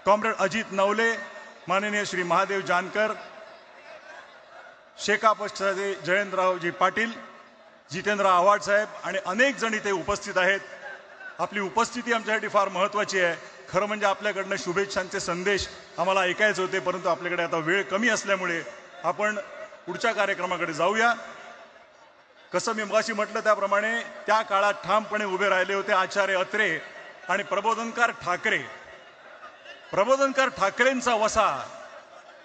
Comrade Ajit Navale, माननीय श्री महादेव जानकर, शेका पक्षाचे जयंतरावजी पाटील, जितेंद्र आव्हाड साहेब आणि अनेक जण इथे उपस्थित आहेत. आपली उपस्थिती आमच्यासाठी फार महत्त्वाची आहे. खरं म्हणजे आपल्याकडनं शुभेच्छांचे संदेश आम्हाला ऐकायचे होते, परंतु आपल्याकडे आता वेळ कमी असल्यामुळे आपण पुढच्या कार्यक्रमाकडे जाऊया. कसं मी मगाशी म्हटलं त्याप्रमाणे त्या काळात ठामपणे उभे राहिले होते आचार्य अत्रे आणि प्रबोधनकार ठाकरे. प्रबोधनकार ठाकरेंचा वसा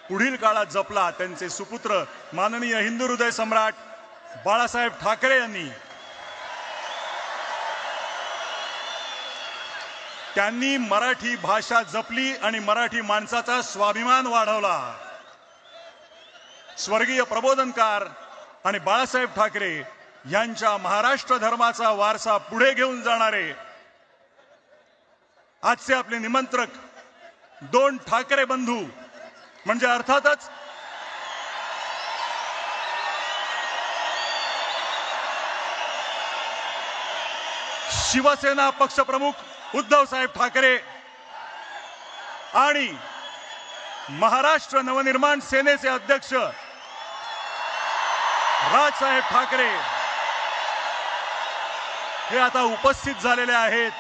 पुढील काळात जपला त्यांचे सुपुत्र माननीय हिंदू हृदय सम्राट बाळासाहेब ठाकरे यांनी. त्यांनी मराठी भाषा जपली आणि मराठी माणसाचा स्वाभिमान वाढवला. स्वर्गीय प्रबोधनकार आणि बाळासाहेब ठाकरे यांच्या महाराष्ट्र धर्माचा वारसा पुढे घेऊन जाणारे आजचे आपले निमंत्रक दोन ठाकरे बंधू म्हणजे अर्थातच शिवसेना पक्षप्रमुख उद्धव साहेब ठाकरे आणि महाराष्ट्र नवनिर्माण सेनेचे अध्यक्ष राजसाहेब ठाकरे हे आता उपस्थित झालेले आहेत.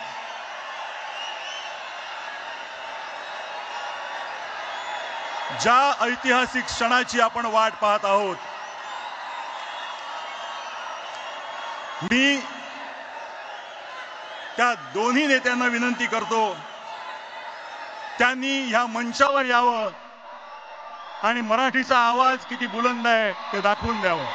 ज्या ऐतिहासिक क्षणाची आपण वाट पाहत आहोत, मी त्या दोन्ही नेत्यांना विनंती करतो त्यांनी ह्या मंचावर यावं आणि मराठीचा आवाज किती बुलंद आहे ते दाखवून द्यावं.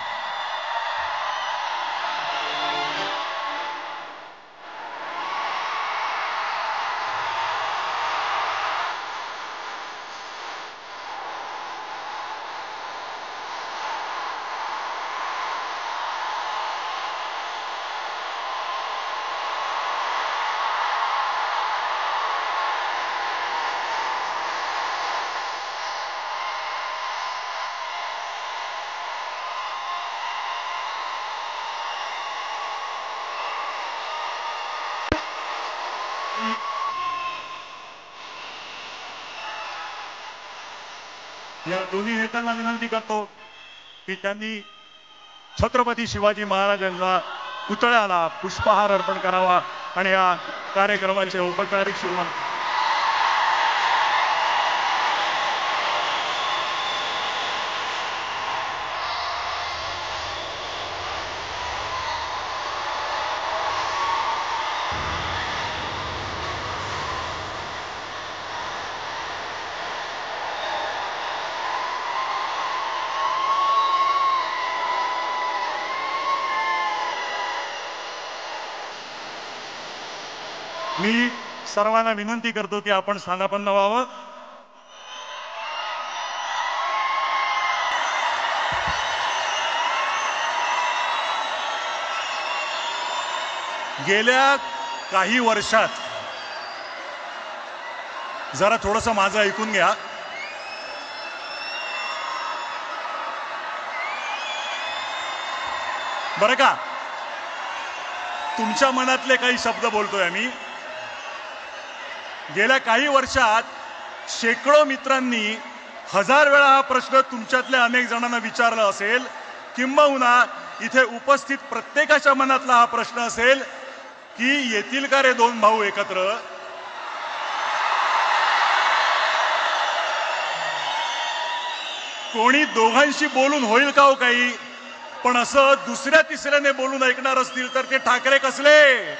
या दोन्ही नेत्यांना विनंती करतो की त्यांनी छत्रपती शिवाजी महाराजांना पुतळ्याला पुष्पहार अर्पण करावा आणि या कार्यक्रमाचे औपचारिक सुरुवात. मी सर्वांना विनंती करतो की आपण स्थानापन्न व्हावं. गेल्या काही वर्षात जरा थोडंसं माझं ऐकून घ्या. बरं का, तुमच्या मनातले काही शब्द बोलतोय आम्ही. गेल्या काही वर्षात शेकडो मित्रांनी हजार वेळा हा प्रश्न तुमच्यातल्या अनेक जणांना विचारला असेल, किंबहुना इथे उपस्थित प्रत्येकाच्या मनातला हा प्रश्न असेल की येतील का रे दोन भाऊ एकत्र. कोणी दोघांशी बोलून होईल का हो काही. पण असं दुसऱ्या तिसऱ्याने बोलून ऐकणार असतील तर ते ठाकरे कसले.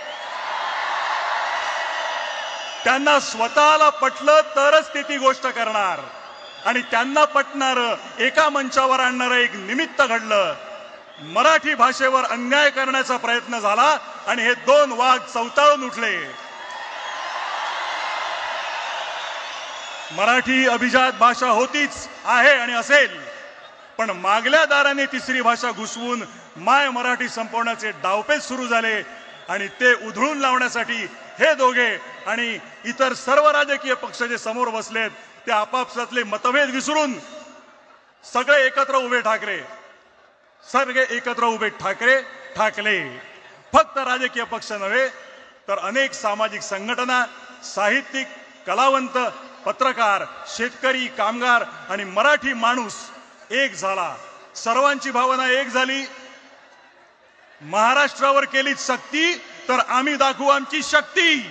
त्यांना स्वतःला पटलं तरच ते ती गोष्ट करणार आणि त्यांना पटणार एका मंचावर आणणारं एक निमित्त घडलं. मराठी भाषेवर अन्याय करण्याचा प्रयत्न झाला आणि हे दोन वाघ चवताळून उठले. मराठी अभिजात भाषा होतीच, आहे आणि असेल, पण मागल्या दाराने तिसरी भाषा घुसवून माय मराठी संपवण्याचे डावपेच सुरू झाले आणि ते उधळून लावण्यासाठी हे दोघे आणि इतर सर्व राजकीय पक्ष जे समोर बसलेत ते आपापसातले मतभेद विसरून सगळे एकत्र उभे ठाकरे, सगळे एकत्र उभे ठाकरे ठाकले. फक्त राजकीय पक्ष नव्हे तर अनेक सामाजिक संघटना, साहित्यिक, कलावंत पत्रकार, शेतकरी, कामगार आणि मराठी माणूस एक झाला. सर्वांची भावना एक झाली. महाराष्ट्रावर केली सक्ती तर आम्ही दाखवू आमची शक्ती.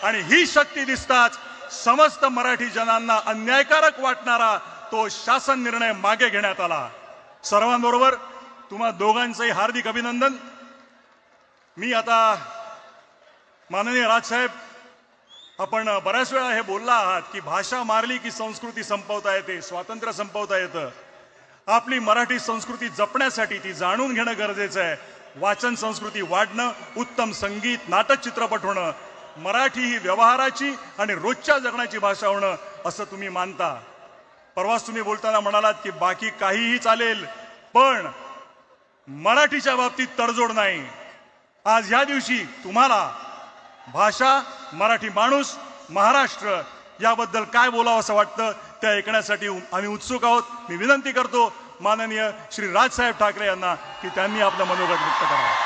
आणि ही शक्ती दिसताच समस्त मराठी जनांना अन्यायकारक वाटणारा तो शासन निर्णय मागे घेण्यात आला. सर्वांबरोबर तुम्हा दोघांचंही हार्दिक अभिनंदन. मी आता माननीय राजसाहेब, आपण बऱ्याच वेळा हे बोलला आहात की भाषा मारली की संस्कृती संपवता येते, स्वातंत्र्य संपवता येतं. आपली मराठी संस्कृती जपण्यासाठी ती जाणून घेणं गरजेचं आहे. वाचन संस्कृती वाढणं, उत्तम संगीत, नाटक, चित्रपट होणं, मराठी ही व्यवहाराची आणि रोजच्या जगण्याची भाषा होणं असं तुम्ही मानता. परवाच तुम्ही बोलताना म्हणालात की बाकी काहीही चालेल पण मराठीच्या बाबतीत तडजोड नाही. आज ह्या दिवशी तुम्हाला भाषा, मराठी माणूस, महाराष्ट्र याबद्दल काय बोलावं असं वाटतं ते ऐकण्यासाठी आम्ही उत्सुक आहोत. मी विनंती करतो माननीय श्री राजसाहेब ठाकरे यांना की त्यांनी आपलं मनोगत व्यक्त करावं.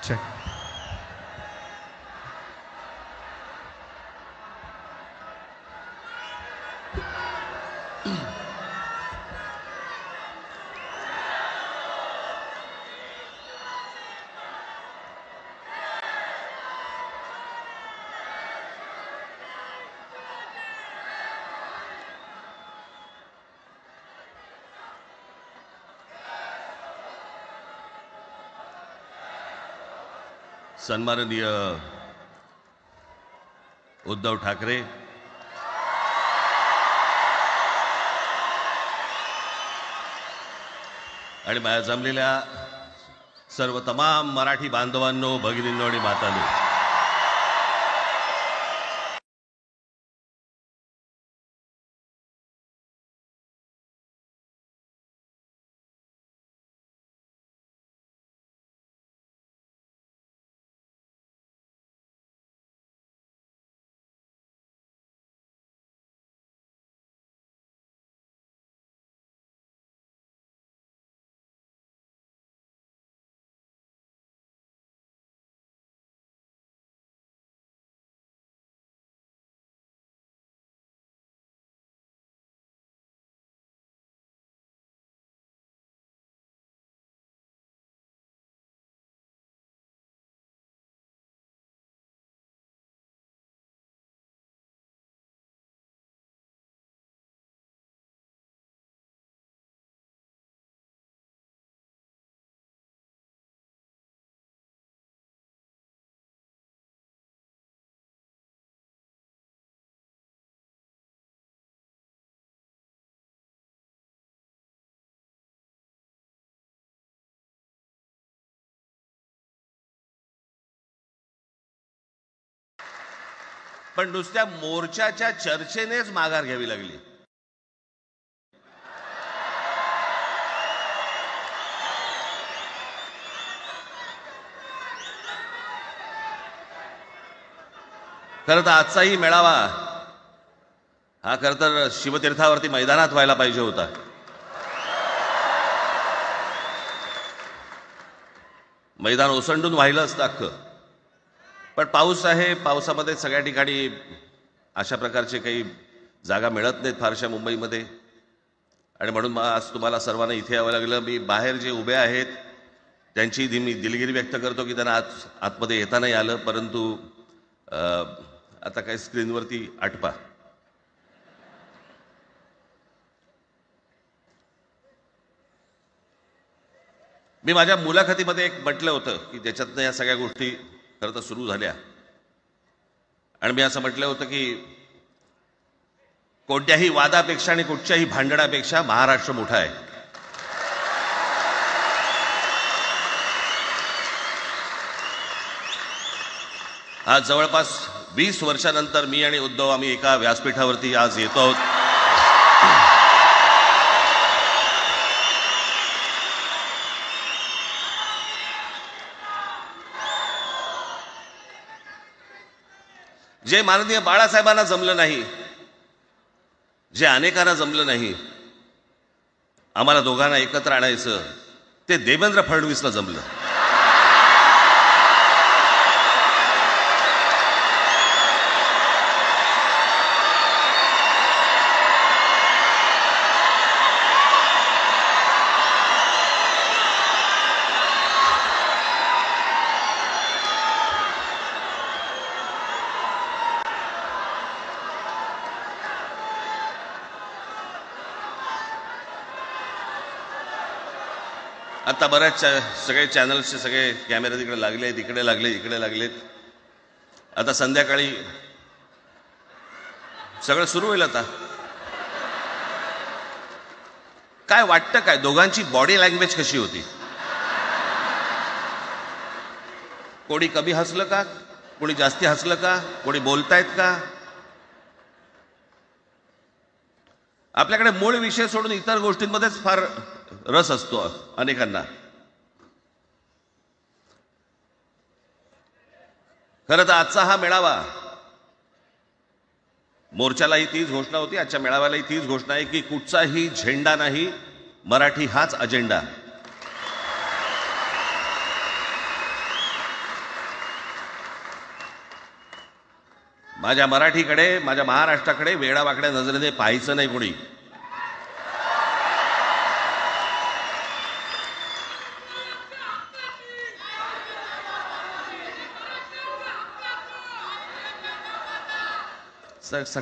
Check. सन्माननीय उद्धव ठाकरे, आणि माझ्या जमलेल्या सर्व तमाम मराठी बांधवांनो, भगिनींनो आणि मातांनो, पण नुसत्या मोर्चाच्या चर्चेनेच माघार घ्यावी लागली. खरं तर आजचाही मेळावा हा खरं तर शिवतीर्थावरती मैदानात व्हायला पाहिजे होता. मैदान ओसंडून वाहिलं असतं अख्खं. पण पाऊस आहे, पावसामध्ये सगळ्या ठिकाणी अशा प्रकारचे काही जागा मिळत नाहीत फारशा मुंबईमध्ये, आणि म्हणून आज तुम्हाला सर्वांना इथे यावं लागलं. मी बाहेर जे उभे आहेत त्यांची मी दिलगिरी व्यक्त करतो की त्यांना आतमध्ये येता नाही आलं, परंतु आता काही स्क्रीनवरती आटपा. मी माझ्या मुलाखतीमध्ये एक म्हटलं होतं की ज्याच्यातनं या सगळ्या गोष्टी खरं तर सुरू झाल्या, आणि मी असं म्हटलं होतं की कोणत्याही वादापेक्षा आणि कुठच्याही भांडणापेक्षा महाराष्ट्र मोठा आहे. आज जवळपास 20 वर्षानंतर मी आणि उद्धव आम्ही एका व्यासपीठावरती आज येतो आहोत. जे माननीय बाळासाहेबांना जमलं नाही, जे अनेकांना जमलं नाही, आम्हाला दोघांना एकत्र आणायचं, ते देवेंद्र फडणवीसला जमलं. आता बऱ्याच सगळे चॅनल्सचे सगळे कॅमेरे तिकडे लागलेत, इकडे लागले, इकडे लागलेत. आता संध्याकाळी सगळं सुरू होईल. आता काय वाटतं, काय दोघांची बॉडी लँग्वेज कशी होती? कोणी कमी हसलं का, कोणी जास्ती हसलं का, कोणी बोलतायत का? आपल्याकडे मूळ विषय सोडून इतर गोष्टींमध्येच फार रस असतो अनेकांना. खरं तर आजचा हा मेळावा, मोर्चालाही तीच घोषणा होती, आजच्या मेळाव्यालाही तीच घोषणा आहे की कुठचाही झेंडा नाही, मराठी हाच अजेंडा. माझ्या मराठीकडे, माझ्या महाराष्ट्राकडे वेडावाकड्या नजरेने पाहायचं नाही कोणी.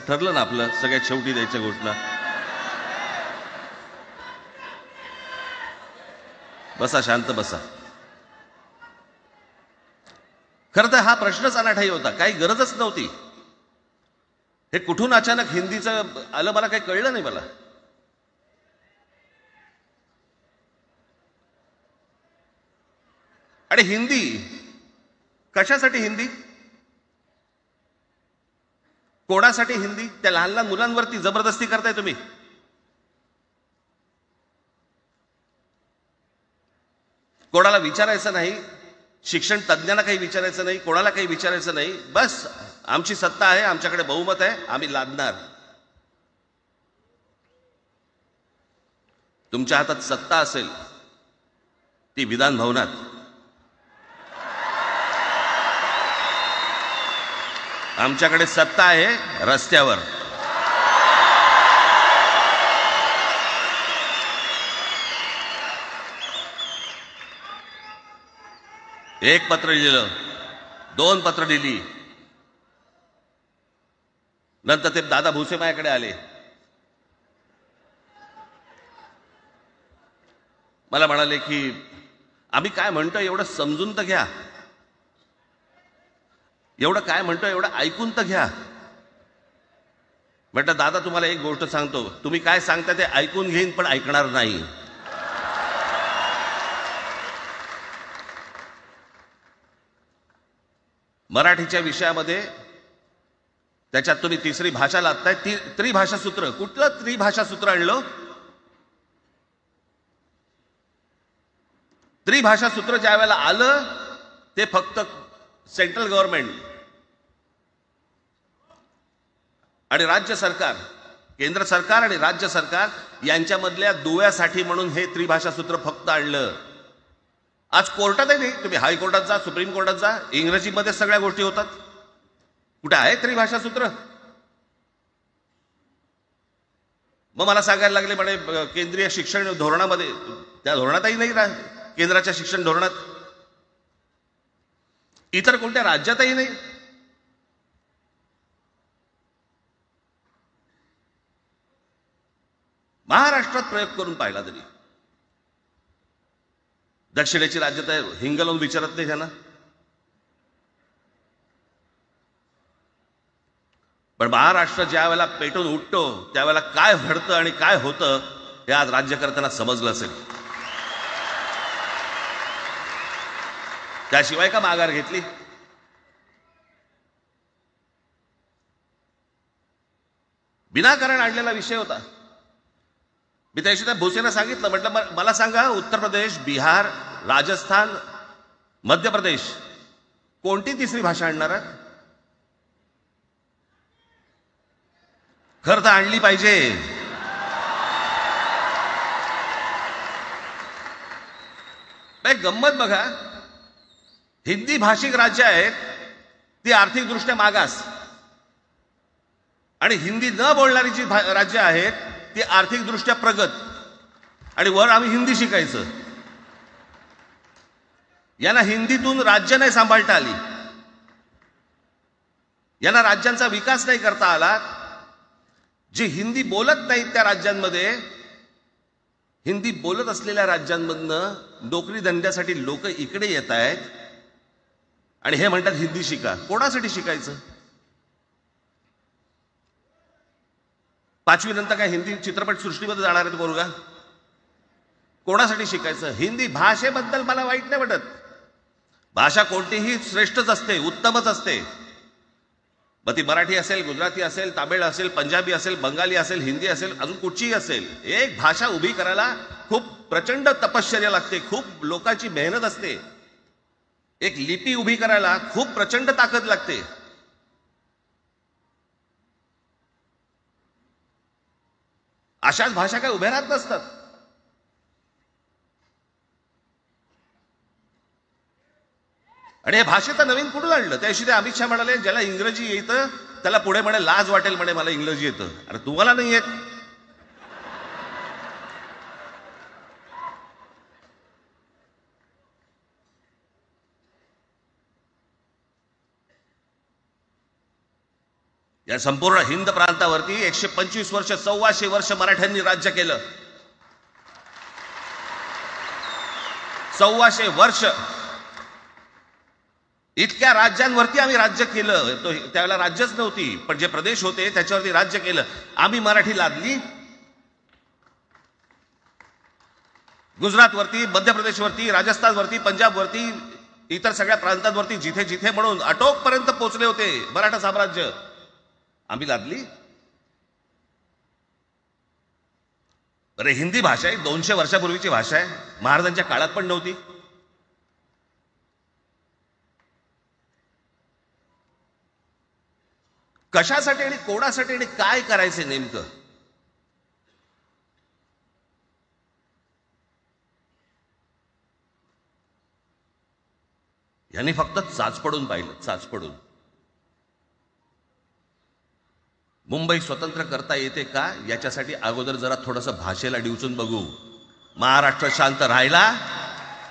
ठरलं ना आपलं, सगळ्यात शेवटी द्यायच्या घोषणा. बसा, शांत बसा. खरं तर हा प्रश्नच अनाठाई होता, काही गरजच नव्हती. हे कुठून अचानक हिंदीचं आलं मला काही कळलं नाही. मला आणि हिंदी कशासाठी? हिंदी कोणासाठी? हिंदी त्या लहान लहान मुलांवरती जबरदस्ती करताय तुम्ही. कोणाला विचारायचं नाही, शिक्षण तज्ज्ञांना काही विचारायचं नाही, कोणाला काही विचारायचं नाही. बस आमची सत्ता आहे, आमच्याकडे बहुमत आहे, आम्ही लादणार. तुमच्या हातात सत्ता असेल ती विधान भवनात, आमच्याकडे सत्ता आहे रस्त्यावर. एक पत्र लिहिलं, 2 पत्र लिहिली, नंतर ते दादा भुसे माझ्याकडे आले. मला म्हणाले की आम्ही काय म्हणतो एवढं समजून तर घ्या, एवढं काय म्हणतो एवढं ऐकून तर घ्या. म्हटलं दादा तुम्हाला एक गोष्ट सांगतो, तुम्ही काय सांगता ते ऐकून घेईन पण ऐकणार नाही. मराठीच्या विषयामध्ये त्याच्यात तुम्ही तिसरी भाषा लादताय, त्रिभाषा सूत्र. कुठलं त्रिभाषा सूत्र आणलं? त्रिभाषा सूत्र ज्या वेळेला आलं ते फक्त सेंट्रल गव्हर्नमेंट आणि राज्य सरकार, केंद्र सरकार आणि राज्य सरकार यांच्यामधल्या दुव्यासाठी म्हणून हे त्रिभाषा सूत्र फक्त आणलं. आज कोर्टातही नाही, तुम्ही हायकोर्टात जा, सुप्रीम कोर्टात जा, इंग्रजीमध्ये सगळ्या गोष्टी होतात. कुठे आहे त्रिभाषा सूत्र? मग मला सांगायला लागले म्हणे केंद्रीय शिक्षण धोरणामध्ये, त्या धोरणातही नाही, केंद्राच्या शिक्षण धोरणात, इतर कोणत्या राज्यातही नाही. महाराष्ट्रात प्रयोग करून पाहिला तरी दक्षिणेची राज्य तर हिंग लावून विचारत नाही त्यांना. पण महाराष्ट्र ज्या वेळेला पेटून उठतो त्यावेळेला काय घडतं आणि काय होतं हे आज राज्यकर्त्यांना समजलं असेल. त्याशिवाय का माघार घेतली? विनाकारण आणलेला विषय होता. मी त्या दिवशी त्या भोसेना सांगितलं, म्हटलं मला सांगा उत्तर प्रदेश, बिहार, राजस्थान, मध्य प्रदेश कोणती तिसरी भाषा आणणार आहे? खरं तर आणली पाहिजे. गंमत बघा, हिंदी भाषिक राज्य आहेत ती आर्थिकदृष्ट्या मागास, आणि हिंदी न बोलणारी जी राज्य आहेत ती आर्थिकदृष्ट्या प्रगत, आणि वर आम्ही हिंदी शिकायचं. यांना हिंदीतून राज्य नाही सांभाळता आली, यांना राज्यांचा विकास नाही करता आला. जे हिंदी बोलत नाहीत त्या राज्यांमध्ये, हिंदी बोलत असलेल्या राज्यांमधनं नोकरी धंद्यासाठी लोक इकडे येत आहेत आणि हे म्हणतात हिंदी शिका. कोणासाठी शिकायचं? 5वी नंतर काय हिंदी चित्रपट सृष्टीमध्ये जाणार आहेत पोरगा? कोणासाठी शिकायचं? हिंदी भाषेबद्दल मला वाईट नाही वाटत. भाषा कोणतीही श्रेष्ठच असते, उत्तमच असते. मग ती मराठी असेल, गुजराती असेल, तामिळ असेल, पंजाबी असेल, बंगाली असेल, हिंदी असेल, अजून कुठचीही असेल. एक भाषा उभी करायला खूप प्रचंड तपश्चर्या लागते, खूप लोकांची मेहनत असते. एक लिपी उभी करायला खूप प्रचंड ताकद लागते. अशाच भाषा काय उभ्या राहत नसतात. आणि हे भाषेचं नवीन कुठून आणलं? त्या दिवशी अमित शहा म्हणाले ज्याला इंग्रजी येतं त्याला पुढे म्हणे लाज वाटेल, म्हणे मला इंग्रजी येतं. अरे तुम्हाला नाही येत? या संपूर्ण हिंद प्रांतावरती 125 वर्ष, 1400 वर्ष मराठ्यांनी राज्य केलं. 1400 वर्ष इतक्या राज्यांवरती आम्ही राज्य केलं. त्यावेळेला राज्यच नव्हती, पण जे प्रदेश होते त्याच्यावरती राज्य केलं. आम्ही मराठी लादली गुजरातवरती, मध्य प्रदेशवरती, राजस्थानवरती, पंजाबवरती, इतर सगळ्या प्रांतांवरती जिथे जिथे म्हणून अटोकपर्यंत पोहोचले होते मराठा साम्राज्य, आम्ही लादली. अरे हिंदी भाषा आहे 200 वर्षापूर्वीची भाषा आहे, महाराजांच्या काळात पण नव्हती. कशासाठी आणि कोणासाठी आणि काय करायचे नेमकं? यांनी फक्त चाचपडून पाहिलं, चाचपडून. मुंबई स्वतंत्र करता येते का याच्यासाठी अगोदर जरा थोडंसं भाषेला डिवचून बघू. महाराष्ट्र शांत राहिला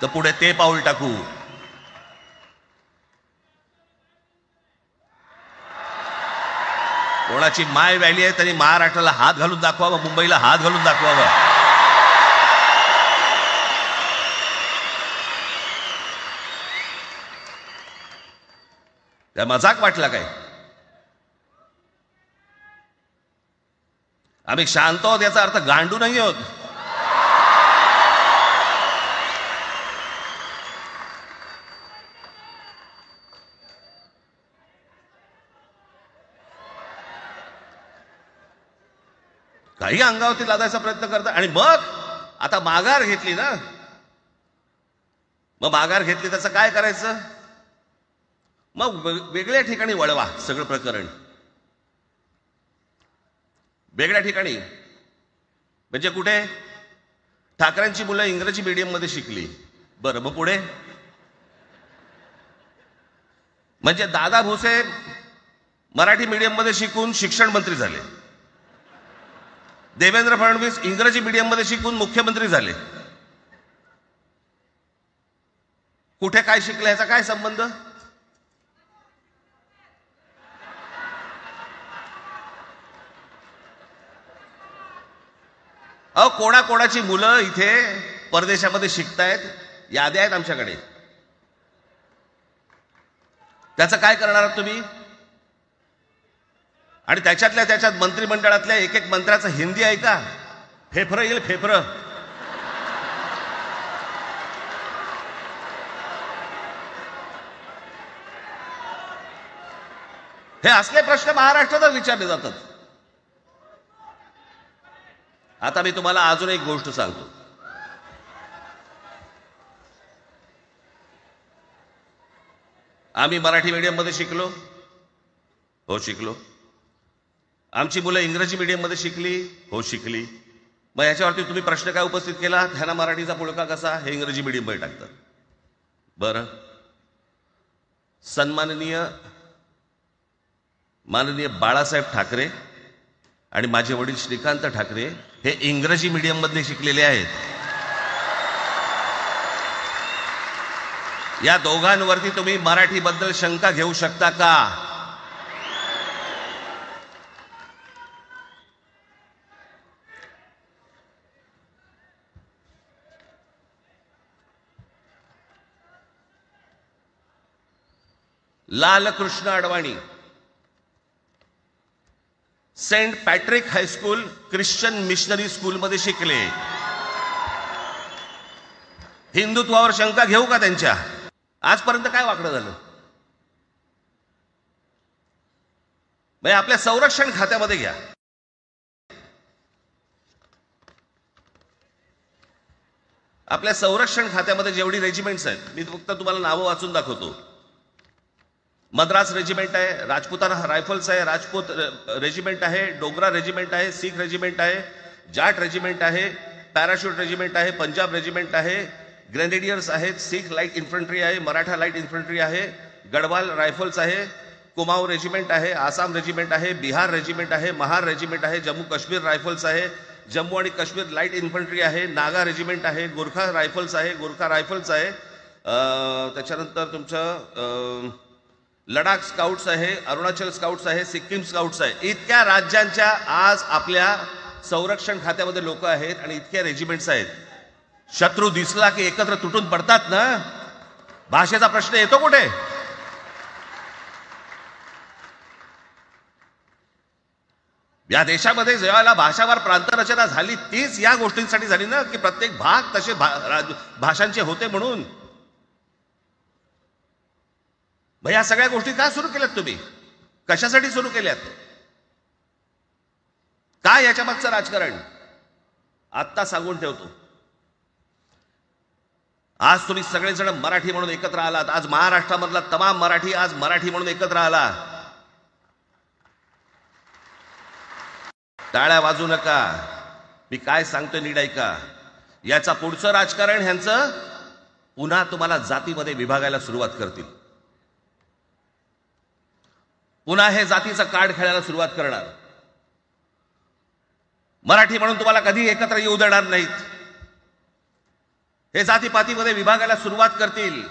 तर पुढे ते पाऊल टाकू. कोणाची माय व्हॅली आहे त्यांनी महाराष्ट्राला हात घालून दाखवावा, मुंबईला हात घालून दाखवावा. त्या मजाक वाटला काय? आम्ही शांत आहोत याचा अर्थ गांडू नाही आहोत. काही अंगावरती लादायचा प्रयत्न करतात आणि मग आता माघार घेतली ना, मग माघार घेतली त्याचं काय करायचं? मग वेगळ्या ठिकाणी वळवा सगळं प्रकरण, वेगळ्या ठिकाणी. म्हणजे कुठे? ठाकरेंची मुलं इंग्रजी मीडियम मध्ये शिकली, बरं मग पुढे? म्हणजे दादा भुसे मराठी मीडियम मध्ये शिकून शिक्षण मंत्री झाले, देवेंद्र फडणवीस इंग्रजी मीडियम मध्ये शिकून मुख्यमंत्री झाले. कुठे काय शिकले याचा काय संबंध? अहो कोणाकोणाची मुलं इथे परदेशामध्ये शिकतायत, याद्या आहेत आमच्याकडे. त्याचं काय करणार आहात तुम्ही? आणि त्याच्यातल्या त्याच्यात मंत्रिमंडळातल्या एक एक मंत्र्याचं हिंदी आहे का? फेफरं येईल, फेफरं. हे असले प्रश्न महाराष्ट्रातच विचारले जातात. आता मी तुम्हाला अजून एक गोष्ट सांगतो. आम्ही मराठी मीडियममध्ये शिकलो, हो शिकलो. आमची मुलं इंग्रजी मीडियममध्ये शिकली, हो शिकली. मग याच्यावरती तुम्ही प्रश्न काय उपस्थित केला, ह्यांना मराठीचा पुळका कसा, हे इंग्रजी मीडियममध्ये टाकतात. बरं, माननीय बाळासाहेब ठाकरे आणि माझे वडील श्रीकांत ठाकरे हे इंग्रजी मीडियममध्ये शिकलेले आहेत. या दोघांवरती तुम्ही मराठीबद्दल शंका घेऊ शकता का? Lalkrishna Advani Saint Patrick high school Christian missionary स्कूलमध्ये शिकले. हिंदुत्वावर शंका घेऊ का त्यांच्या? आजपर्यंत काय वाकडं झालं? आपल्या संरक्षण खात्यामध्ये घ्या. आपल्या संरक्षण खात्यामध्ये जेवढी रेजिमेंट्स आहेत, मी फक्त तुम्हाला नावं वाचून दाखवतो. मद्रास रेजिमेंट आहे, राजपुताना रायफल्स आहे, राजपूत रेजिमेंट आहे, डोगरा रेजिमेंट आहे, सिख रेजिमेंट आहे, जाट रेजिमेंट आहे, पॅराशूट रेजिमेंट आहे, पंजाब रेजिमेंट आहे, ग्रेनेडियर्स आहेत, सिख लाईट इन्फंट्री आहे, मराठा लाईट इन्फंट्री आहे, गढवाल रायफल्स आहे, कुमाऊ रेजिमेंट आहे, आसाम रेजिमेंट आहे, बिहार रेजिमेंट आहे, महार रेजिमेंट आहे, जम्मू काश्मीर रायफल्स आहे, जम्मू आणि काश्मीर लाईट इन्फंट्री आहे, नागा रेजिमेंट आहे, गोरखा रायफल्स आहे, गोरखा रायफल्स आहे, त्याच्यानंतर तुमचं लडाख स्काउट्स आहे, अरुणाचल स्काउट्स आहे, सिक्कीम स्काउट्स आहे. इतक्या राज्यांच्या आज आपल्या संरक्षण खात्यामध्ये लोक आहेत आणि इतक्या रेजिमेंट्स आहेत. शत्रू दिसला की एकत्र तुटून पडतात ना. भाषेचा प्रश्न येतो कुठे? या देशामध्ये जेव्हा भाषावार प्रांतरचना झाली तीच या गोष्टींसाठी झाली ना, की प्रत्येक भाग तसे भाषांचे होते म्हणून. या सगळ्या गोष्टी का सुरू केल्यात तुम्ही? कशासाठी सुरू केल्यात? काय याच्या मागचं राजकारण? आत्ता सांगून ठेवतो. आज तुम्ही सगळेजण मराठी म्हणून एकत्र आलात. आज महाराष्ट्रामधला तमाम मराठी आज मराठी म्हणून एकत्र आला. टाळ्या वाजू नका. मी काय सांगतोय नीट ऐका. याचा पुढचं राजकारण ह्यांचं पुन्हा तुम्हाला जातीमध्ये विभागायला सुरुवात करतील. पुन्हा हे जातीचं कार्ड खेळायला सुरुवात करणार. मराठी म्हणून तुम्हाला कधी एकत्र येऊ देणार नाहीत. हे जातीपातीमध्ये विभागायला सुरुवात करतील.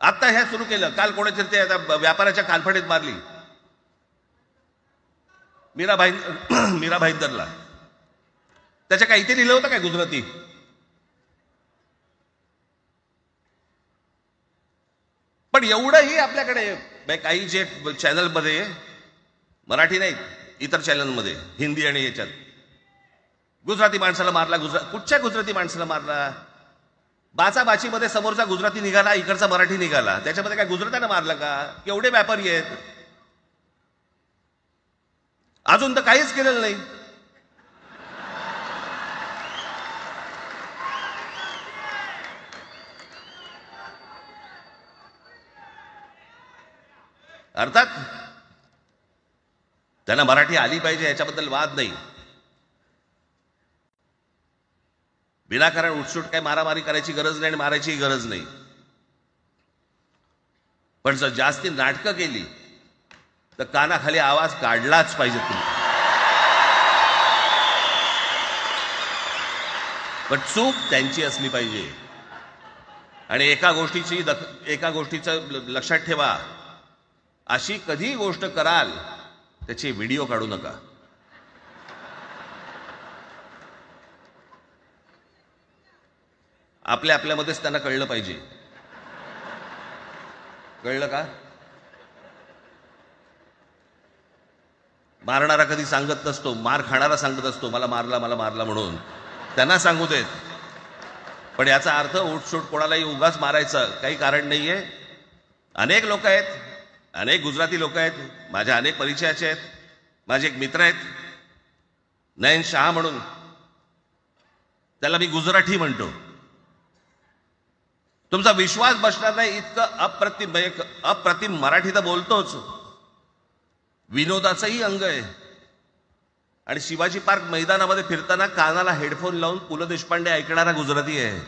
आता हे सुरू केलं. काल कोणाच्या ते व्यापाऱ्याच्या कानफडीत मारली मीरा भाईंदरला. त्याच्या काय इथे लिहिलं होतं काय गुजराती? पण एवढंही आपल्याकडे काही जे चॅनलमध्ये, मराठी नाही इतर चॅनलमध्ये, हिंदी आणि याच्यात गुजराती माणसाला मारला. कुठच्या गुजराती माणसाला मारला? बाचाबाचीमध्ये समोरचा गुजराती निघाला, इकडचा मराठी निघाला. त्याच्यामध्ये काय गुजरात्यानं मारलं का? केवढे व्यापारी आहेत. अजून तर काहीच केलेलं नाही. अर्थात त्यांना मराठी आली पाहिजे याच्याबद्दल वाद नाही. विनाकारण उठसूट काय मारामारी करायची गरज नाही आणि मारायची गरज नाही. पण जर जास्ती नाटकं केली तर कानाखाली आवाज काढलाच पाहिजे तुम्ही. पण चूक त्यांची असली पाहिजे. आणि एका गोष्टीचं लक्षात ठेवा, अशी कधी गोष्ट कराल त्याचे व्हिडिओ काढू नका. आपल्यामध्येच त्यांना कळलं पाहिजे. कळलं का? मारणारा कधी सांगत नसतो, मार खाणारा सांगत असतो मला मारला म्हणून. त्यांना सांगू देत. पण याचा अर्थ उठसूट कोणालाही उगाच मारायचं काही कारण नाहीये. अनेक लोक आहेत, अनेक गुजराती लोक आहेत, माझ्या अनेक परिचयाचे आहेत. माझे एक मित्र आहेत नयन शहा म्हणून, त्याला मी गुजराठी म्हणतो. तुमचा विश्वास बसणार नाही इतकं अप्रतिम मराठी तर बोलतोच, विनोदाचंही अंग आहे. आणि शिवाजी पार्क मैदानामध्ये फिरताना कानाला हेडफोन लावून पु ल देशपांडे ऐकणारा गुजराती आहे.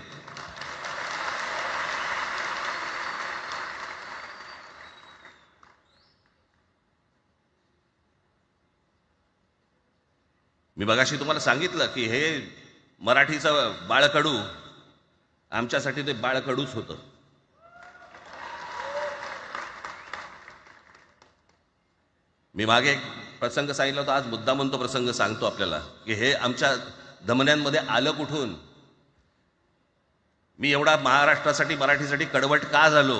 मी मगाशी तुम्हाला सांगितलं की हे मराठीचं बाळकडू, आमच्यासाठी ते बाळकडूच होतं. मी मागे एक प्रसंग सांगितला होता, आज मुद्दा म्हणून तो प्रसंग सांगतो आपल्याला की हे आमच्या धमन्यांमध्ये आलं कुठून. मी एवढा महाराष्ट्रासाठी मराठीसाठी कडवट का झालो.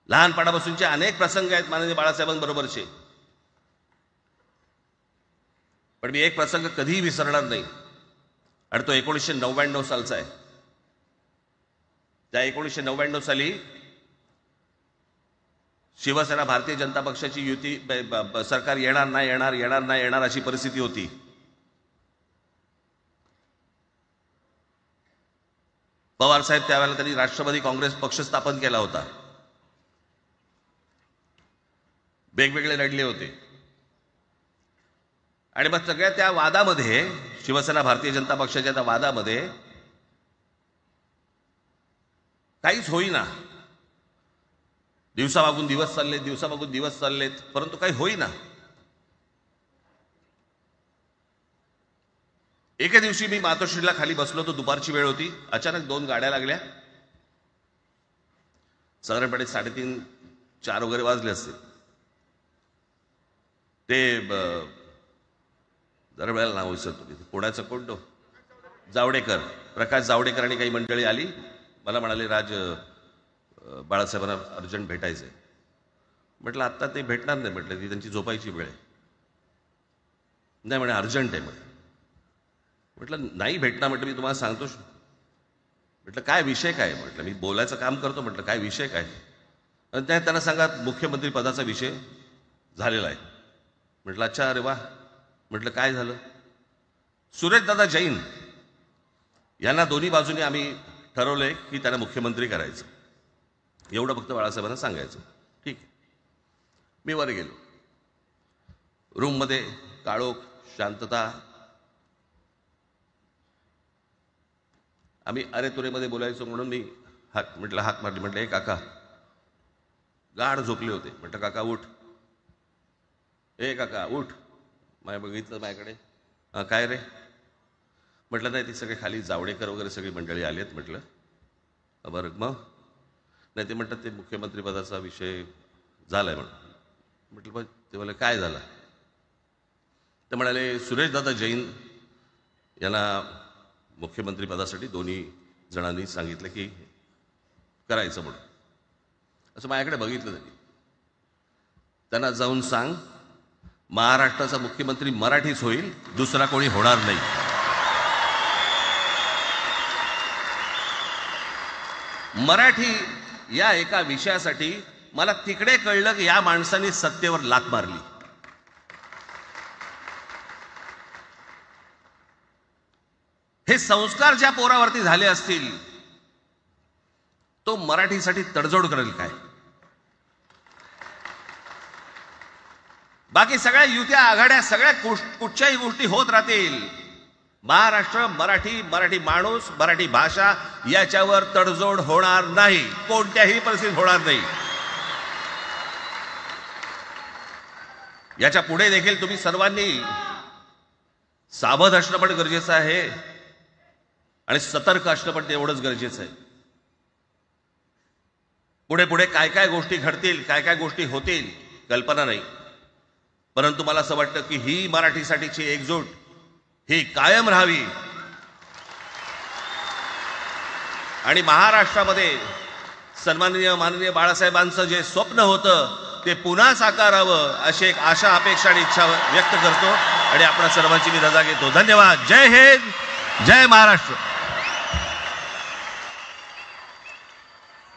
लहानपणापासूनचे अनेक प्रसंग आहेत माननीय बाळासाहेबांबरोबरचे, पण मी एक प्रसंग कधीही विसरणार नाही आणि तो 1999 सालचा आहे. त्या 1999 साली शिवसेना भारतीय जनता पक्षाची युती सरकार येणार नाही अशी परिस्थिती होती. पवार साहेब त्यावेळेला त्यांनी राष्ट्रवादी काँग्रेस पक्ष स्थापन केला होता. वेगवेगळे लढले होते आणि मग सगळ्या त्या वादामध्ये, शिवसेना भारतीय जनता पक्षाच्या त्या वादामध्ये काहीच होईना. दिवसामागून दिवस चाललेत परंतु काही होईना. एके दिवशी मी मातोश्रीला खाली बसलो होतो, दुपारची वेळ होती. अचानक 2 गाड्या लागल्या. साधारणपणे 3:30-4 वगैरे वाजले असते. ते जरा वेळेला नाव विसरतो तिथे, पुण्याचं कोणतो जावडेकर, प्रकाश जावडेकर आणि काही मंडळी आली. मला म्हणाले, राज बाळासाहेबांना अर्जंट भेटायचंय. म्हटलं आत्ता ते भेटणार नाही. म्हटलं ती त्यांची झोपायची वेळ आहे. नाही म्हणे अर्जंट आहे. म्हटलं नाही भेटणार. म्हटलं मी तुम्हाला सांगतो. म्हटलं काय विषय काय. म्हटलं मी बोलायचं काम करतो. म्हटलं काय विषय काय. आणि त्यांना सांगा मुख्यमंत्री पदाचा विषय झालेला आहे. म्हटलं अच्छा, अरे वा. म्हटलं काय झालं. सुरेशदादा जैन यांना दोन्ही बाजूने आम्ही ठरवलंय की त्यांना मुख्यमंत्री करायचं. एवढं फक्त बाळासाहेबांना सांगायचं. ठीक आहे. मी वर गेलो. रूममध्ये काळोख, शांतता. आम्ही अरे तुरेमध्ये बोलायचो म्हणून मी हाक मारली. म्हटलं हे काका. गाढ झोपले होते. म्हटलं काका उठ. ए काका उठ. बघितलं माझ्याकडे. काय रे. म्हटलं नाही ती सगळे खाली जावडेकर वगैरे सगळी मंडळी आली आहेत. म्हटलं बरं मग. नाही ते म्हणतात ते मुख्यमंत्री पदाचा विषय झालाय म्हणून. म्हटलं पण ते मला काय झालं. ते म्हणाले सुरेशदादा जैन यांना मुख्यमंत्री पदासाठी दोन्ही जणांनी सांगितलं की करायचं म्हणून. असं माझ्याकडे बघितलं त्यांनी. त्यांना जाऊन सांग महाराष्ट्राचा मुख्यमंत्री मराठीच होईल, दुसरा कोणी होणार नाही. मराठी या एका विषयासाठी मला तिकडे कळलं की या माणसाने सत्तेवर लाथ मारली. हे संस्कार ज्या पोरावरती झाले असतील तो मराठीसाठी तडजोड करेल काय. बाकी सगळ्या युत्या आघाड्या सगळ्या कुठच्याही गोष्टी होत राहतील. महाराष्ट्र, मराठी माणूस, मराठी भाषा याच्यावर तडजोड होणार नाही. कोणत्याही परिस्थितीत होणार नाही. याच्या पुढे देखील तुम्ही सर्वांनी सावध असणं पण गरजेचं आहे आणि सतर्क असणं पण तेवढंच गरजेचं आहे. पुढे पुढे काय काय गोष्टी घडतील, काय काय गोष्टी होतील कल्पना नाही. परंतु मला असं वाटतं की ही मराठीसाठीची एकजूट ही कायम राहावी आणि महाराष्ट्रामध्ये माननीय बाळासाहेबांचं जे स्वप्न होतं ते पुन्हा साकारावं अशी एक आशा, अपेक्षा आणि इच्छा व्यक्त करतो आणि आपल्या सर्वांची मी रजा घेतो. धन्यवाद. जय हिंद, जय महाराष्ट्र.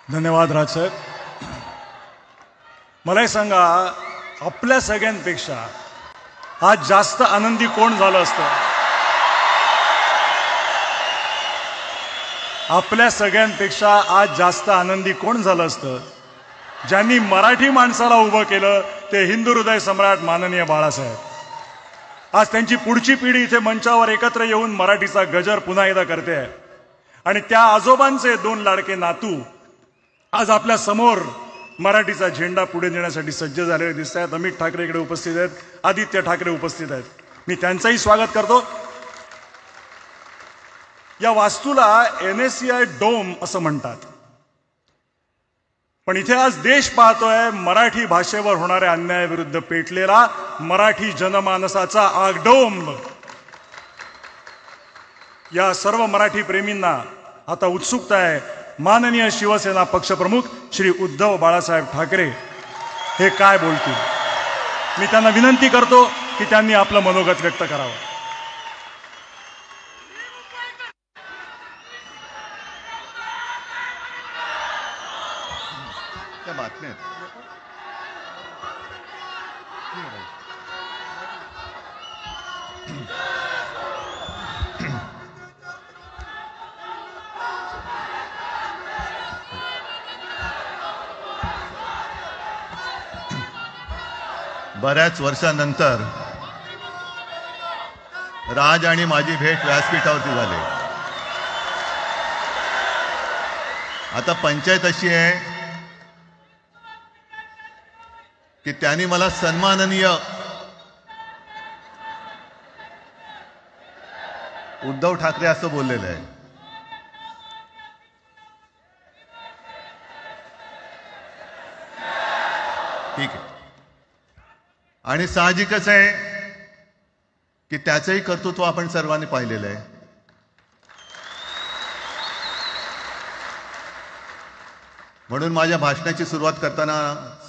धन्यवाद राजसाहेब. मला सांगा आपल्या सगळ्यांपेक्षा आज जास्त आनंदी कोण झालं असतं? आपल्या सगळ्यांपेक्षा आज जास्त आनंदी कोण झालं असतं? ज्यांनी मराठी माणसाला उभं केलं ते हिंदू हृदय सम्राट माननीय बाळासाहेब. आज त्यांची पुढची पिढी इथे मंचावर एकत्र येऊन मराठीचा गजर पुन्हा एकदा करते आहे. आणि त्या आजोबांचे 2 लाडके नातू आज आपल्या समोर मराठीचा झेंडा पुढे नेण्यासाठी सज्ज झालेले दिसत आहेत. अमित ठाकरे इकडे उपस्थित आहेत, आदित्य ठाकरे उपस्थित आहेत. मी त्यांचंही स्वागत करतो. या वास्तूला NSCI डोम असं म्हणतात, पण इथे आज देश पाहतोय मराठी भाषेवर होणाऱ्या अन्यायाविरुद्ध पेटलेला मराठी जनमानसाचा आगडोंब. या सर्व मराठी प्रेमींना आता उत्सुकता आहे माननीय शिवसेना पक्षप्रमुख श्री उद्धव बाळासाहेब ठाकरे हे काय बोलतील. मी त्यांना विनंती करतो की त्यांनी आपलं मनोगत व्यक्त करावं. बातम्या बऱ्याच वर्षांनंतर राज आणि माझी भेट व्यासपीठावरती झाली. आता पंचायत अशी आहे की त्यांनी मला सन्माननीय उद्धव ठाकरे असं बोललेलं आहे. ठीक आहे. आणि साहजिकच आहे की त्याचंही कर्तृत्व आपण सर्वांनी पाहिलेलं आहे. म्हणून माझ्या भाषणाची सुरुवात करताना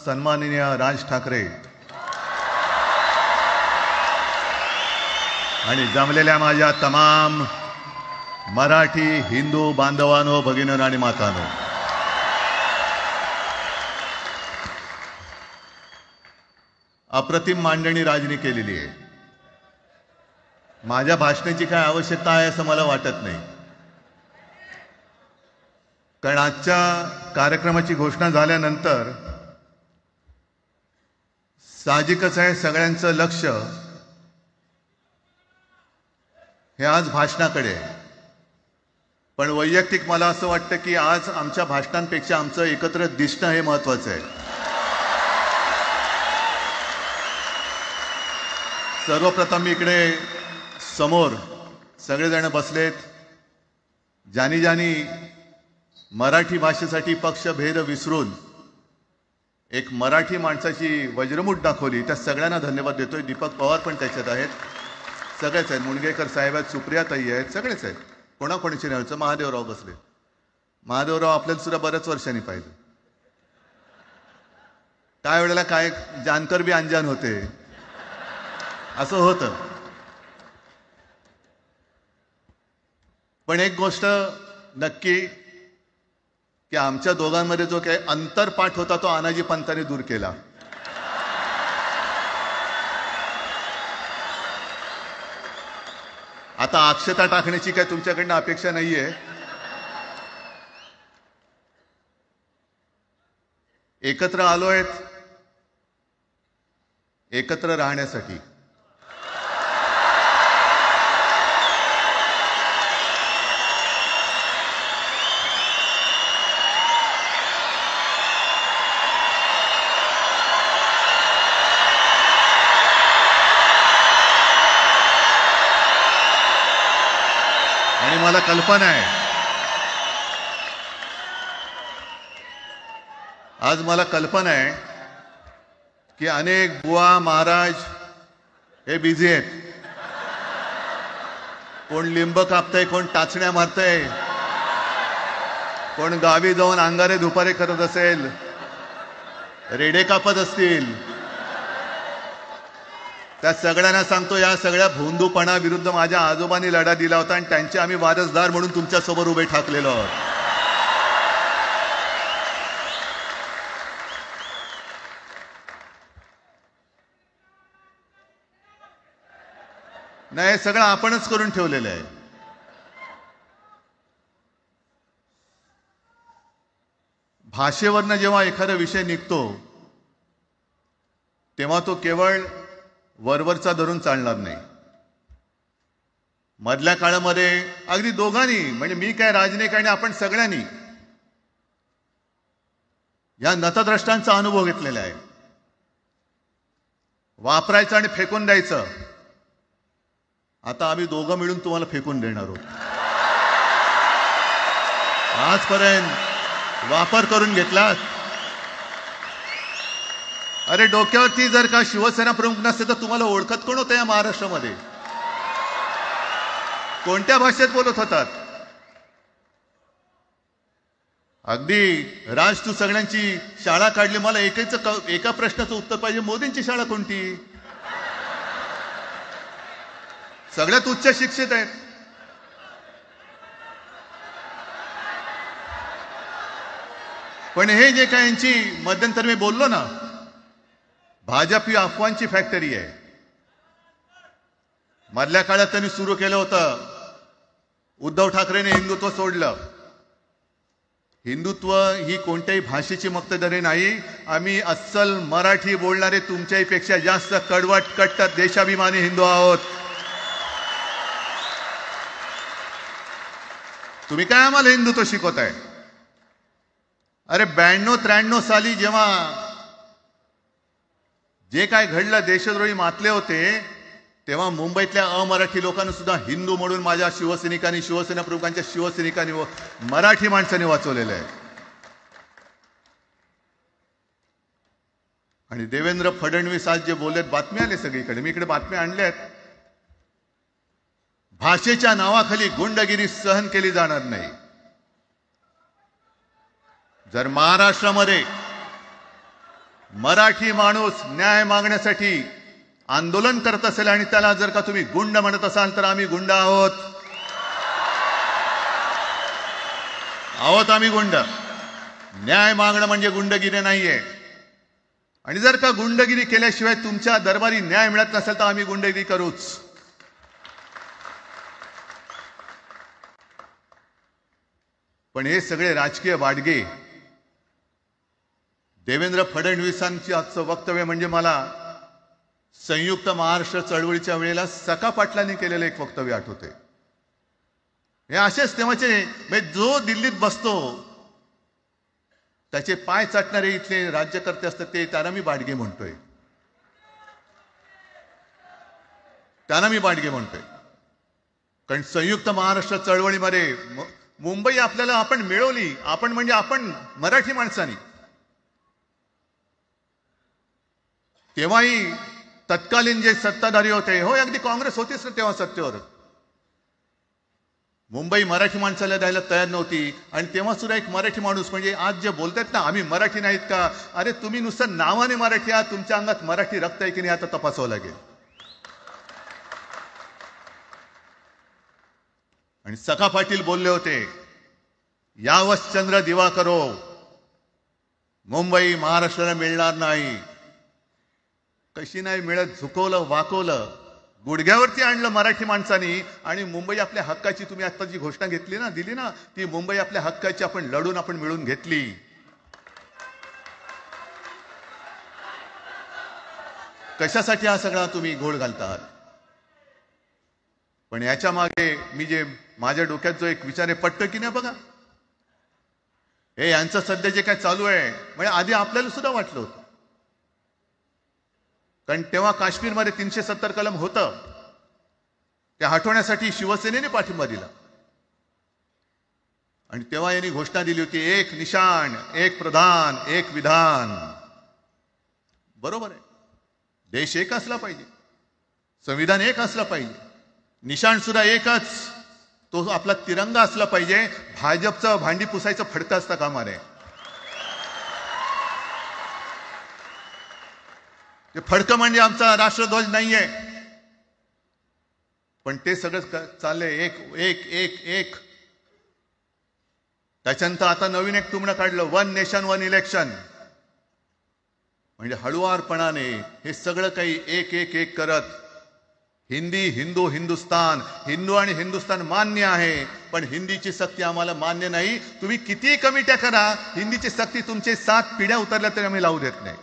सन्माननीय राज ठाकरे आणि जमलेल्या माझ्या तमाम मराठी हिंदू बांधवांनो, भगिनींनो आणि मातांनो, अप्रतिम मांडणी राजनी केलेली आहे. माझ्या भाषणाची काय आवश्यकता आहे असं मला वाटत नाही, कारण आजच्या कार्यक्रमाची घोषणा झाल्यानंतर साहजिकच आहे सगळ्यांचं लक्ष हे आज भाषणाकडे आहे. पण वैयक्तिक मला असं वाटतं की आज आमच्या भाषणांपेक्षा आमचं एकत्र दिसणं हे महत्त्वाचं आहे. सर्वप्रथम मी इकडे समोर सगळेजण बसलेत, ज्यांनी ज्यांनी मराठी भाषेसाठी पक्षभेद विसरून एक मराठी माणसाची वज्रमूठ दाखवली, त्या सगळ्यांना धन्यवाद देतोय. दीपक पवार पण त्याच्यात आहेत, सगळेच आहेत, मुणगेकर साहेब आहेत, सुप्रियाताई आहेत, सगळेच आहेत. कोणाकोणीची नाही. महादेवराव बसले. महादेवराव आपल्याला सुद्धा बऱ्याच वर्षांनी पाहिलं. काय वेळेला काय जानकर बी अनजान होते, असं होतं. पण एक गोष्ट नक्की की आमच्या दोघांमध्ये जो काही अंतरपाठ होता तो आनाजी पंतांनी दूर केला. आता अक्षता टाकण्याची काय तुमच्याकडनं अपेक्षा नाहीये. एकत्र आलोय एकत्र राहण्यासाठी. आणि मला कल्पना आहे, आज मला कल्पना आहे की अनेक बुवा महाराज हे बिझी आहेत. कोण लिंब कापतंय, कोण टाचण्या मारतंय, कोण गावी जाऊन अंगारे दुपारे करत असेल, रेडे कापत असतील. त्या सगळ्यांना सांगतो, या सगळ्या भोंदूपणा विरुद्ध माझ्या आजोबांनी लढा दिला होता आणि त्यांचे आम्ही वारसदार म्हणून तुमच्या समोर उभे ठाकलेलो आहोत. नाही, हे सगळं आपणच करून ठेवलेलं आहे. भाषेवरनं जेव्हा एखादा विषय निघतो तेव्हा तो केवळ वरवरचा धरून चालणार नाही. मधल्या काळामध्ये अगदी दोघांनी, म्हणजे मी काय, राजनैतिक आणि आपण सगळ्यांनी या नतद्रष्टांचा अनुभव घेतलेला आहे. वापरायचं आणि फेकून द्यायचं. आता आम्ही दोघं मिळून तुम्हाला फेकून देणार आहोत. आजपर्यंत वापर करून घेतला. अरे डोक्यावरती जर का शिवसेना प्रमुख नसते तर तुम्हाला ओळखत कोण होतं या महाराष्ट्रामध्ये? कोणत्या भाषेत बोलत होतात? अगदी राज, तू सगळ्यांची शाळा काढली. मला एका प्रश्नाचं उत्तर पाहिजे. मोदींची शाळा कोणती? सगळ्यात उच्च शिक्षित आहेत. पण हे जे काय यांची मध्यंतर मी बोललो ना, भाजप ही अफवांची फॅक्टरी आहे. मधल्या काळात त्यांनी सुरू केलं होतं. उद्धव ठाकरेने हिंदुत्व सोडलं. हिंदुत्व ही कोणत्याही भाषेची मक्तेदारी नाही. आम्ही अस्सल मराठी बोलणारे तुमच्याही पेक्षा जास्त कडवट, कट्टर, देशाभिमानी हिंदू आहोत. तुम्ही काय आम्हाला हिंदुत्व शिकवताय? अरे 92-93 साली जेव्हा जे काय घडलं, देशद्रोही मातले होते, तेव्हा मुंबईतल्या अमराठी लोकांना सुद्धा हिंदू म्हणून माझ्या शिवसैनिकांनी, शिवसेना प्रमुखांच्या शिवसैनिकांनी व मराठी माणसांनी वाचवलेलं आहे. आणि देवेंद्र फडणवीस आज जे बोललेत, बातमी आले सगळीकडे, मी इकडे बातम्या आणल्यात. भाषेच्या नावाखाली गुंडगिरी सहन केली जाणार नाही. जर महाराष्ट्रामध्ये मराठी माणूस न्याय मागण्यासाठी आंदोलन करत असेल आणि त्याला जर का तुम्ही गुंड म्हणत असाल तर आम्ही गुंड आहोत. आम्ही गुंड. न्याय मागणं म्हणजे गुंडगिरी नाहीये. आणि जर का गुंडगिरी केल्याशिवाय तुमच्या दरबारी न्याय मिळत नसेल तर आम्ही गुंडगिरी करूच. पण हे सगळे राजकीय वाडगे. देवेंद्र फडणवीसांची आजचं वक्तव्य म्हणजे मला संयुक्त महाराष्ट्र चळवळीच्या वेळेला सखा पाटलांनी केलेलं एक वक्तव्य आठवते. हे असेच तेव्हाचे, म्हणजे जो दिल्लीत बसतो त्याचे पाय चाटणारे इथले राज्यकर्ते असतात, ते त्यांना मी बाडगे म्हणतोय. त्यांना मी बाडगे म्हणतोय. कारण संयुक्त महाराष्ट्र चळवळीमध्ये मुंबई आपल्याला आपण मिळवली. आपण म्हणजे आपण मराठी माणसांनी. तेव्हाही तत्कालीन जे सत्ताधारी होते, हो अगदी काँग्रेस होतीच ना तेव्हा सत्तेवर, मुंबई मराठी माणसाला द्यायला तयार नव्हती. आणि तेव्हा सुद्धा एक मराठी माणूस, म्हणजे आज जे बोलतात ना आम्ही मराठी नाहीत का, अरे तुम्ही नुसतं नावाने मराठी आहात, तुमच्या अंगात मराठी रक्त आहे की नाही आता तपासावं लागेल. आणि सखा पाटील बोलले होते, यावश चंद्र दिवाकरो, मुंबई महाराष्ट्राला मिळणार नाही. कशी नाही मिळत? झुकवलं, वाकवलं, गुडघ्यावरती आणलं मराठी माणसांनी. आणि मुंबई आपल्या हक्काची, तुम्ही आता जी घोषणा घेतली ना, दिली ना, ती मुंबई आपल्या हक्काची आपण लढून आपण मिळून घेतली. कशासाठी हा सगळा तुम्ही घोळ घालतात? पण याच्या मागे मी जे माझ्या डोक्यात जो एक विचार आहे, पटतं की नाही बघा. हे यांचं सध्या जे काय चालू आहे, म्हणजे आधी आपल्याला सुद्धा वाटलं होतं. कारण तेव्हा काश्मीरमध्ये 370 कलम होतं, ते हटवण्यासाठी शिवसेनेने पाठिंबा दिला. आणि तेव्हा यांनी घोषणा दिली होती, एक निशाण, एक प्रधान, एक विधान. बरोबर आहे, देश एक असला पाहिजे, संविधान एक असलं पाहिजे, निशाण सुद्धा एकच, तो आपला तिरंगा असला पाहिजे. भाजपचं भांडी पुसायचं फडकं असतं कामा नये. ते फडकं म्हणजे आमचा राष्ट्रध्वज नाहीये. पण ते सगळं चाललंय एक एक एक एक. त्याच्यानंतर आता नवीन एक तुमनं काढलं, 1 नेशन 1 इलेक्शन. म्हणजे हळुवारपणाने हे सगळं काही एक एक एक करत हिंदी, हिंदू, हिंदुस्तान, हिंदू आणि हिंदुस्तान मान्य आहे, पण हिंदीची सक्ती आम्हाला मान्य नाही. तुम्ही किती कमिट्या करा, हिंदीची सक्ती तुमचे 7 पिढ्या उतरल्या तरी आम्ही लावू देत नाही.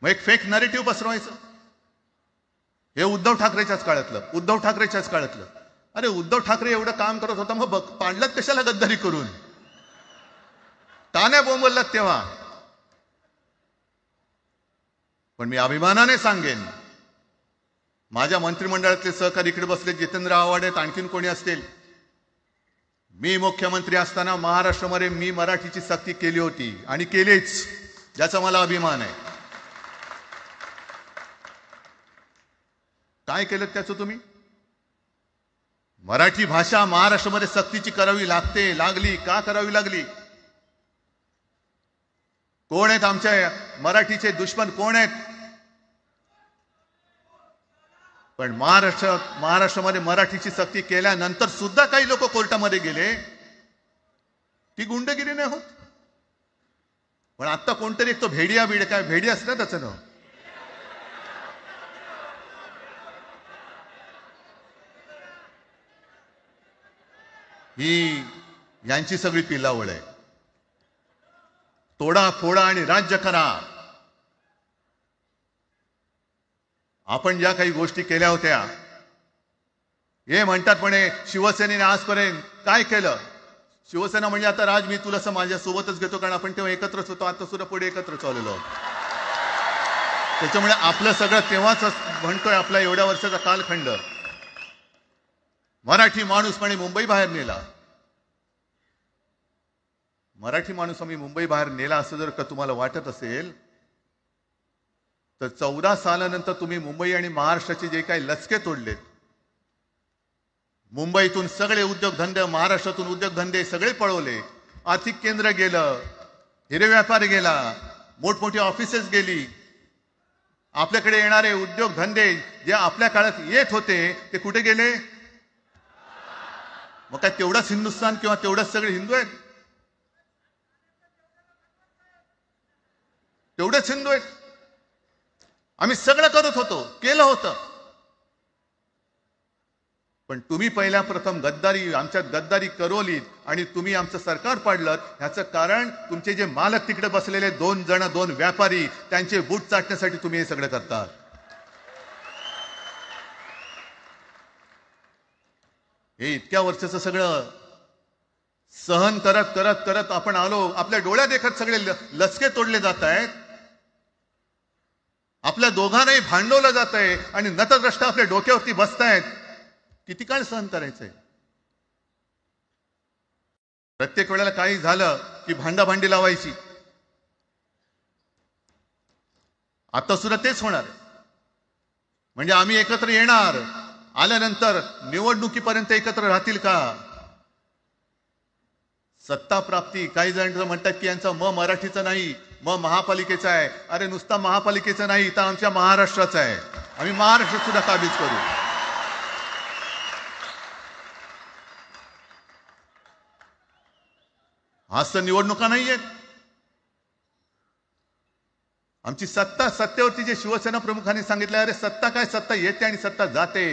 मग एक फेक नरेटिव्ह पसरवायचं. हे उद्धव ठाकरेच्याच काळातलं. अरे उद्धव ठाकरे एवढं काम करत होता, मग पाडलात कशाला गद्दारी करून? टाण्या बोंबललात तेव्हा. पण मी अभिमानाने सांगेन, माझ्या मंत्रिमंडळातले सहकारी इकडे बसले, जितेंद्र आव्हाड आहेत, आणखीन कोणी असतील. मी मुख्यमंत्री असताना महाराष्ट्रामध्ये मी मराठीची सक्ती केली होती आणि केलीच, ज्याचा मला अभिमान आहे. काय केलं त्याचं तुम्ही? मराठी भाषा महाराष्ट्रामध्ये सक्तीची करावी लागली. का करावी लागली? कोण आहेत आमच्या मराठीचे दुश्मन? कोण आहेत? पण महाराष्ट्रामध्ये मराठीची सक्ती केल्यानंतर सुद्धा काही लोक कोर्टामध्ये गेले. ती गुंडगिरी नाही होत. पण आता कोणतरी एक तो भेडी असलं त्याचं नाव, ही यांची सगळी पिलावळ आहे. तोडा फोडा आणि राज्य करा. आपण ज्या काही गोष्टी केल्या होत्या, हे म्हणतात म्हणे शिवसेनेने आजपर्यंत काय केलं? शिवसेना म्हणजे आता राज, मी तुला माझ्या सोबतच घेतो, कारण आपण तेव्हा एकत्रच होतो, आता सुद्धा पुढे एकत्र चाललेलो आहोत. त्याच्यामुळे आपलं सगळं तेव्हाच म्हणतोय, आपला एवढ्या वर्षाचा कालखंड. मराठी माणूस म्हणे मुंबई बाहेर नेला. मराठी माणूस आम्ही मुंबई बाहेर नेला असं जर का तुम्हाला वाटत असेल, तर 14 सालानंतर तुम्ही मुंबई आणि महाराष्ट्राचे जे काही लचके तोडलेत, मुंबईतून सगळे उद्योगधंदे, महाराष्ट्रातून उद्योगधंदे सगळे पळवले. आर्थिक केंद्र गेलं, हिरे व्यापार गेला, मोठमोठी ऑफिसेस गेली. आपल्याकडे येणारे उद्योगधंदे जे आपल्या काळात येत होते ते कुठे गेले? मग काय तेवढाच हिंदुस्थान किंवा तेवढाच सगळे हिंदू आहेत? तेवढेच हिंदू आहेत. आम्ही सगळं करत होतो, केलं होतं. पण तुम्ही पहिल्या प्रथम आमच्यात गद्दारी करवलीत आणि तुम्ही आमचं सरकार पाडलं. ह्याचं कारण तुमचे जे मालक तिकडे बसलेले 2 व्यापारी, त्यांचे बूट चाटण्यासाठी तुम्ही हे सगळं करतात. हे इतक्या वर्षाचं सगळं सहन करत करत करत आपण आलो. आपल्या डोळ्या देखत सगळे लचके तोडले जात आहेत. आपल्या दोघांनाही भांडवलं जात आहे आणि नतद्रष्ट आपल्या डोक्यावरती बसतायत. किती काळ सहन करायचंय? प्रत्येक वेळेला काही झालं की भांडाभांडी लावायची. आता सुद्धा तेच होणार. म्हणजे आम्ही एकत्र येणार, आल्यानंतर निवडणुकीपर्यंत एकत्र राहतील का? सत्ता प्राप्ती, काही जण म्हणतात की यांचा मराठीचा नाही, महापालिकेचा आहे. अरे नुसता महापालिकेचा नाही, तर आमच्या महाराष्ट्राचा आहे. आम्ही महाराष्ट्र सुद्धा काबीज करू. आज तर निवडणुका नाहीयेत. आमची सत्तेवरती जे शिवसेना प्रमुखांनी सांगितलं, अरे सत्ता काय, सत्ता येते आणि सत्ता जाते.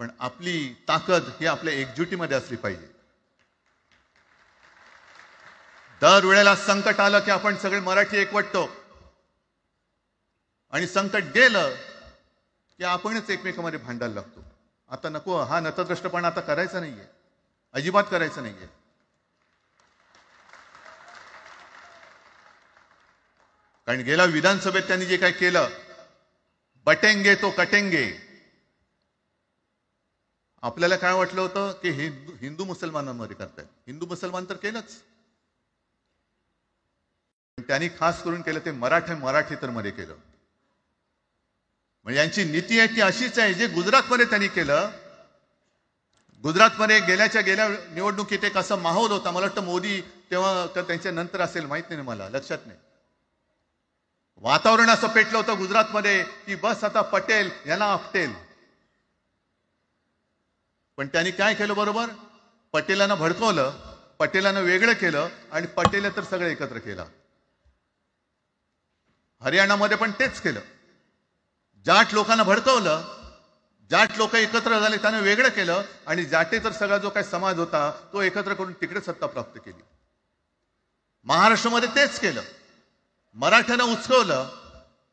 पण आपली ताकद ही आपल्या एकजुटीमध्ये असली पाहिजे. दर वेळेला संकट आलं की आपण सगळे मराठी एकवटतो आणि संकट गेलं की आपणच एकमेकांमध्ये भांडायला लागतो. आता नको, हा नतद्रष्टपणा आता करायचा नाहीये, अजिबात करायचं नाहीये. कारण गेल्या विधानसभेत त्यांनी जे काही केलं, बटेंगे तो कटेंगे. आपल्याला काय वाटलं होतं की हिंदू मुसलमानांमध्ये करतायत. हिंदू मुसलमान तर केलंच, त्यांनी खास करून केलं ते मराठीतर मध्ये केलं. म्हणजे यांची नीती आहे ती अशीच आहे जे गुजरातमध्ये त्यांनी केलं. गुजरातमध्ये गेल्या निवडणुकीत एक असा माहोल होता, मला वाटतं मोदी तेव्हा तर त्यांच्या नंतर असेल, माहित नाही मला, लक्षात नाही. वातावरण असं पेटलं होतं गुजरातमध्ये की बस आता पटेल यांना आपटेल. पण त्यांनी काय केलं? बरोबर पटेलांना भडकवलं पटेलांना वेगळं केलं आणि पटेल तर सगळं एकत्र केलं. हरियाणामध्ये पण तेच केलं. जाट लोकांना भडकवलं, जाट लोक एकत्र झाले त्यानं वेगळं केलं आणि जाटे तर सगळा जो काही समाज होता तो एकत्र करून तिकडे सत्ता प्राप्त केली. महाराष्ट्रामध्ये तेच केलं. मराठ्यांना उचकवलं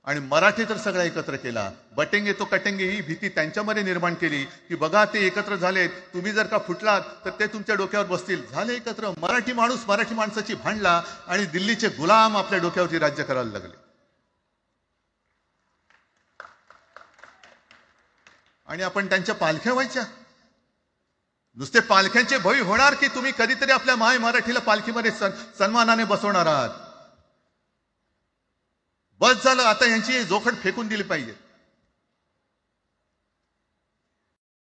आणि मराठी तर सगळा एकत्र केला. बटेंगे तो कटेंगे ही भीती त्यांच्यामध्ये निर्माण केली की बघा ते एकत्र झालेत, तुम्ही जर का फुटलात तर ते तुमच्या डोक्यावर बसतील. झाले एकत्र. मराठी माणूस मराठी माणसाची भांडला आणि दिल्लीचे गुलाम आपल्या डोक्यावरती राज्य करायला लागले. आणि आपण त्यांच्या पालख्या व्हायच्या. नुसते पालख्यांचे भय होणार की तुम्ही कधीतरी आपल्या माय मराठीला पालखीमध्ये सन्मानाने बसवणार आहात. बस झालं. आता यांची जोखड फेकून दिली पाहिजे.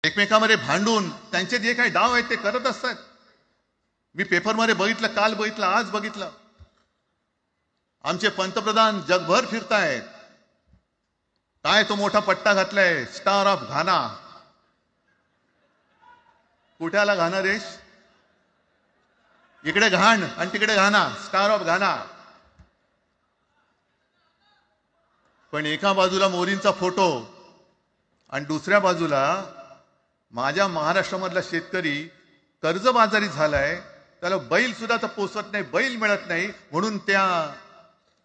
एकमेकांमध्ये भांडून त्यांचे जे काही डाव आहेत ते करत असतात. मी पेपरमध्ये बघितलं, काल बघितलं, आज बघितलं. आमचे पंतप्रधान जगभर फिरतायत. काय तो मोठा पट्टा घातलाय, स्टार ऑफ घाना. कुठे आला घाना देश? इकडे घाण आणि तिकडे घाना, स्टार ऑफ घाना. पण एका बाजूला मोदींचा फोटो आणि दुसऱ्या बाजूला माझ्या महाराष्ट्रामधला शेतकरी कर्जबाजारी झालाय. त्याला बैल सुद्धा तर पोचत नाही, बैल मिळत नाही, म्हणून त्या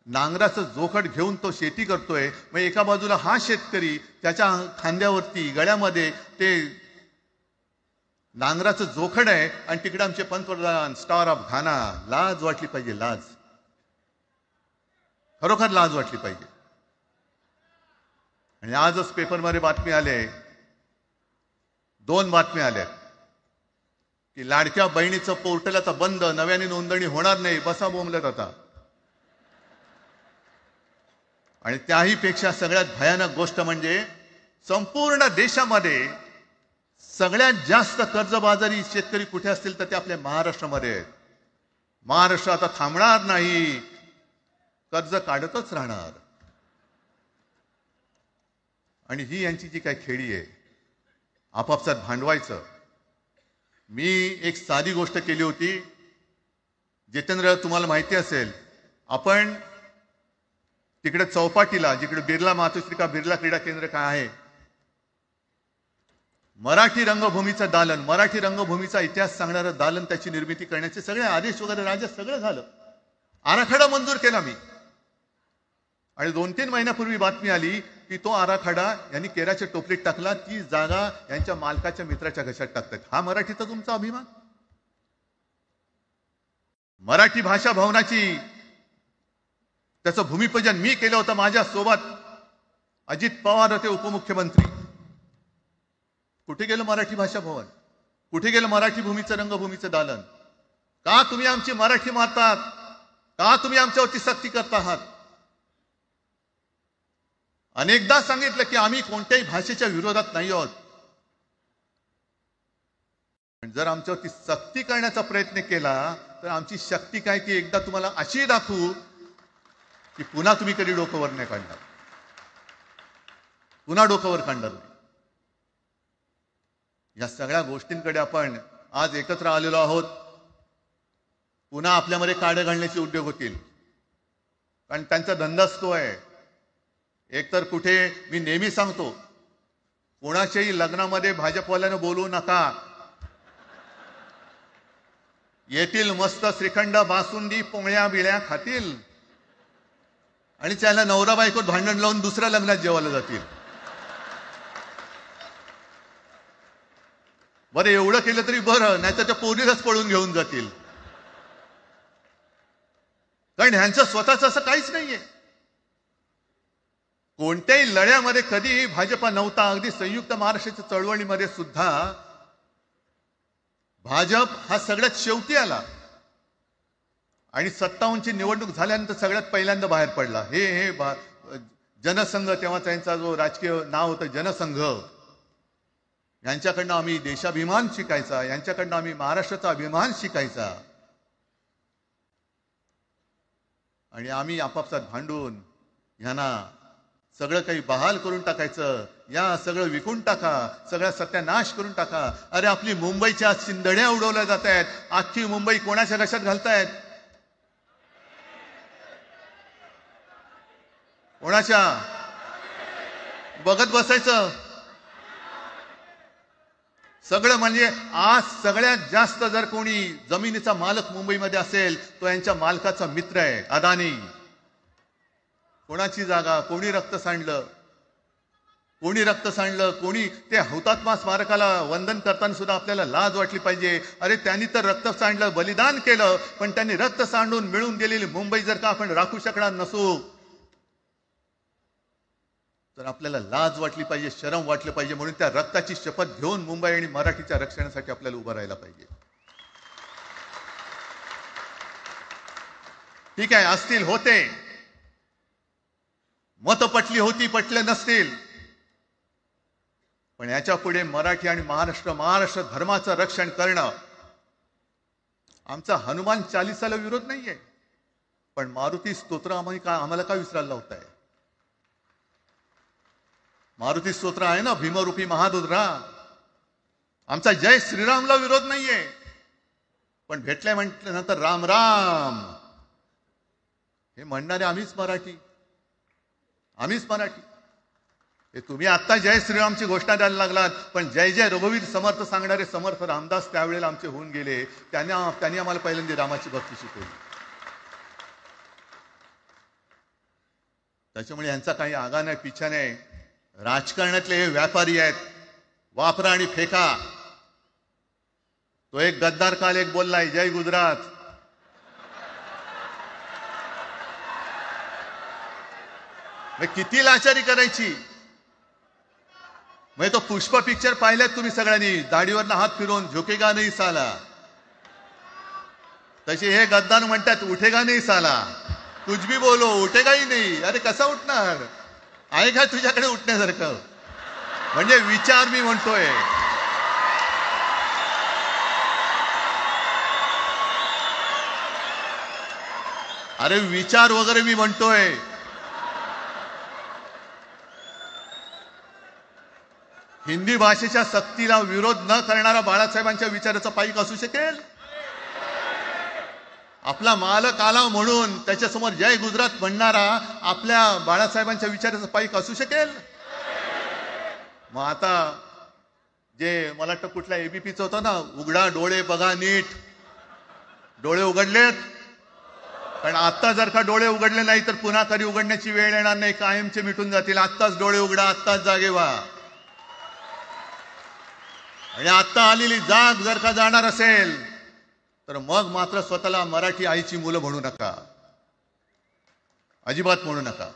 नांगराचं जोखड घेऊन तो शेती करतोय. मग एका बाजूला हा शेतकरी त्याच्या खांद्यावरती गळ्यामध्ये ते नांगराचं जोखड आहे आणि तिकडे आमचे पंतप्रधान स्टार ऑफ घाना. लाज वाटली पाहिजे, लाज. खरोखर लाज वाटली पाहिजे. आणि आजच पेपरमध्ये बातमी आले, 2 बातम्या आल्या की लाडक्या बहिणीचं पोर्टल आता बंद, नव्याने नोंदणी होणार नाही. बसा बोंबलत आता. आणि त्याही पेक्षा सगळ्यात भयानक गोष्ट म्हणजे संपूर्ण देशामध्ये सगळ्यात जास्त कर्जबाजारी शेतकरी कुठे असतील तर ते आपल्या महाराष्ट्रामध्ये आहेत. महाराष्ट्र आता थांबणार नाही, कर्ज काढतच राहणार. आणि ही यांची जी काही खेळी आहे, आपापसात भांडवायचं. मी एक साधी गोष्ट केली होती. जितेंद्र, तुम्हाला माहिती असेल, आपण तिकडे चौपाटीला, जिकडे बिर्ला मातोश्री बिर्ला क्रीडा केंद्र काय आहे, मराठी रंगभूमीचं दालन, मराठी रंगभूमीचा इतिहास सांगणारं दालन, त्याची निर्मिती करण्याचे सगळे आदेश वगैरे राज्य सगळं झालं. आराखडा मंजूर केला मी. आणि 2-3 महिन्यापूर्वी बातमी आली की तो आराखडा यांनी केराच्या टोपलीत टाकला. ती जागा यांच्या मालकाच्या मित्राच्या घशात टाकतात. हा मराठीचा तुमचा अभिमान? मराठी भाषा भवनाची त्याचं भूमिपूजन मी केलं होतं. माझ्या सोबत अजित पवार होते उपमुख्यमंत्री. कुठे गेलं मराठी भाषा भवन? कुठे गेलं मराठी भूमीचं रंगभूमीचं दालन? का तुम्ही आमची मराठी मारतात? का तुम्ही आमच्यावरती सक्ती करता आहात? अनेकदा सांगितलं की आम्ही कोणत्याही भाषेच्या विरोधात नाही आहोत, पण जर आमच्यावरती सक्ती करण्याचा प्रयत्न केला तर आमची शक्ती काय ती एकदा तुम्हाला अशी दाखवू की पुन्हा तुम्ही कधी डोकं वर नाही काढणार, पुन्हा डोकं वर काढणार नाही. या सगळ्या गोष्टींकडे आपण आज एकत्र आलेलो आहोत. पुन्हा आपल्यामध्ये काडे घालण्याचे उद्योग होतील, कारण त्यांचा धंदाच तो आहे. एकतर कुठे, मी नेहमी सांगतो, कोणाच्याही लग्नामध्ये भाजपवाल्यानं बोलवू नका. येतील मस्त श्रीखंड बासुंदी पोळ्या बिळ्या खातील आणि त्याला नवरा बायकोत भांडण लावून दुसऱ्या लग्नात जेवायला जातील. बरं, एवढं केलं तरी बरं, नाही तर त्या पोरीलाच पळून घेऊन जातील. कारण ह्यांचं स्वतःच असं काहीच नाहीये. कोणत्याही लढ्यामध्ये कधीही भाजपा नव्हता. अगदी संयुक्त महाराष्ट्राच्या चळवळीमध्ये सुद्धा भाजप हा सगळ्यात शेवटी आला आणि 57ची निवडणूक झाल्यानंतर सगळ्यात पहिल्यांदा बाहेर पडला. हे जनसंघ, तेव्हा त्यांचा जो राजकीय नाव होतं जनसंघ, यांच्याकडनं आम्ही देशाभिमान शिकायचा, यांच्याकडनं आम्ही महाराष्ट्राचा अभिमान शिकायचा. आणि आम्ही आपापसात भांडून ह्यांना सगळं काही बहाल करून टाकायचं, या सगळं विकून टाका, सगळा सत्यानाश करून टाका. अरे आपली मुंबईच्या शिंदड्या उडवल्या जात आहेत. अख्खी मुंबई कोणाच्या घशात घालतायत? कोणाच्या? बघत बसायचं सगळं. म्हणजे आज सगळ्यात जास्त जर कोणी जमिनीचा मालक मुंबईमध्ये असेल तो यांच्या मालकाचा मित्र आहे, अदानी. कोणाची जागा? कोणी रक्त सांडलं? कोणी रक्त सांडलं? कोणी? ते हुतात्मा स्मारकाला वंदन करताना सुद्धा आपल्याला लाज वाटली पाहिजे. अरे त्यांनी तर रक्त सांडलं, बलिदान केलं, पण त्यांनी रक्त सांडून मिळून गेलेली मुंबई जर का आपण राखू शकणार नसू तर आपल्याला लाज वाटली पाहिजे, शरम वाटलं पाहिजे. म्हणून त्या रक्ताची शपथ घेऊन मुंबई आणि मराठीच्या रक्षणासाठी आपल्याला उभं राहायला पाहिजे. ठीक आहे, असतील, होते, मत पटली होती, पटले नसतील, पण याच्या पुढे मराठी आणि महाराष्ट्र धर्माचं रक्षण करणं. आमचा हनुमान चालीसाला विरोध नाहीये, पण मारुती स्तोत्र आम्हाला का विसरायला लावताय? मारुती स्तोत्र आहे ना, भीमरूपी महारुद्रा. आमचा जय श्रीरामला विरोध नाहीये, पण भेटल्या म्हटल्यानंतर राम राम हे म्हणणारे आम्हीच मराठी. हे तुम्ही आता जय श्रीरामची घोषणा द्यायला लागलात, पण जय जय रघुवीर समर्थ सांगणारे समर्थ रामदास त्यावेळेला आमचे होऊन गेले. त्यांनी आम्हाला पहिल्यांदा रामाची भक्ती शिकवली. त्याच्यामुळे यांचा काही आगा नाही, पिछा नाही. राजकारणातले हे व्यापारी आहेत, वापरा आणि फेका. तो एक गद्दार काल एक बोललाय, जय गुजरात. किती लाचारी करायची? म्हणजे तो पुष्प पिक्चर पाहिल्यात तुम्ही सगळ्यांनी, दाढीवरनं हात फिरवून, झुकेगा नाही साला. तसे हे गद्दार म्हणतात, उठेगा नाही साला, कुछ भी बोलो उठेगाही नाही. अरे कसा उठणार? आहे का तुझ्याकडे उठण्यासारखं? म्हणजे विचार मी म्हणतोय. अरे विचार वगैरे मी म्हणतोय. हिंदी भाषेच्या सक्तीला विरोध न करणारा बाळासाहेबांच्या विचाराचा पाईक असू शकेल? आपला मालक आला म्हणून त्याच्यासमोर जय गुजरात म्हणणारा आपल्या बाळासाहेबांच्या विचाराचा पाईक असू शकेल? मग आता जे मला वाटतं कुठल्या एबीपीचं होतं ना, उघडा डोळे बघा नीट. डोळे उघडलेत? कारण आता जर का डोळे उघडले नाही तर पुन्हा कधी उघडण्याची वेळ येणार नाही, कायमचे मिटून जातील. आत्ताच डोळे उघडा, आत्ताच जागे व्हा. आणि आता आलेली जाग जर का जाणार असेल तर मग मात्र स्वतःला मराठी आईची मुलं म्हणू नका, अजिबात म्हणू नका.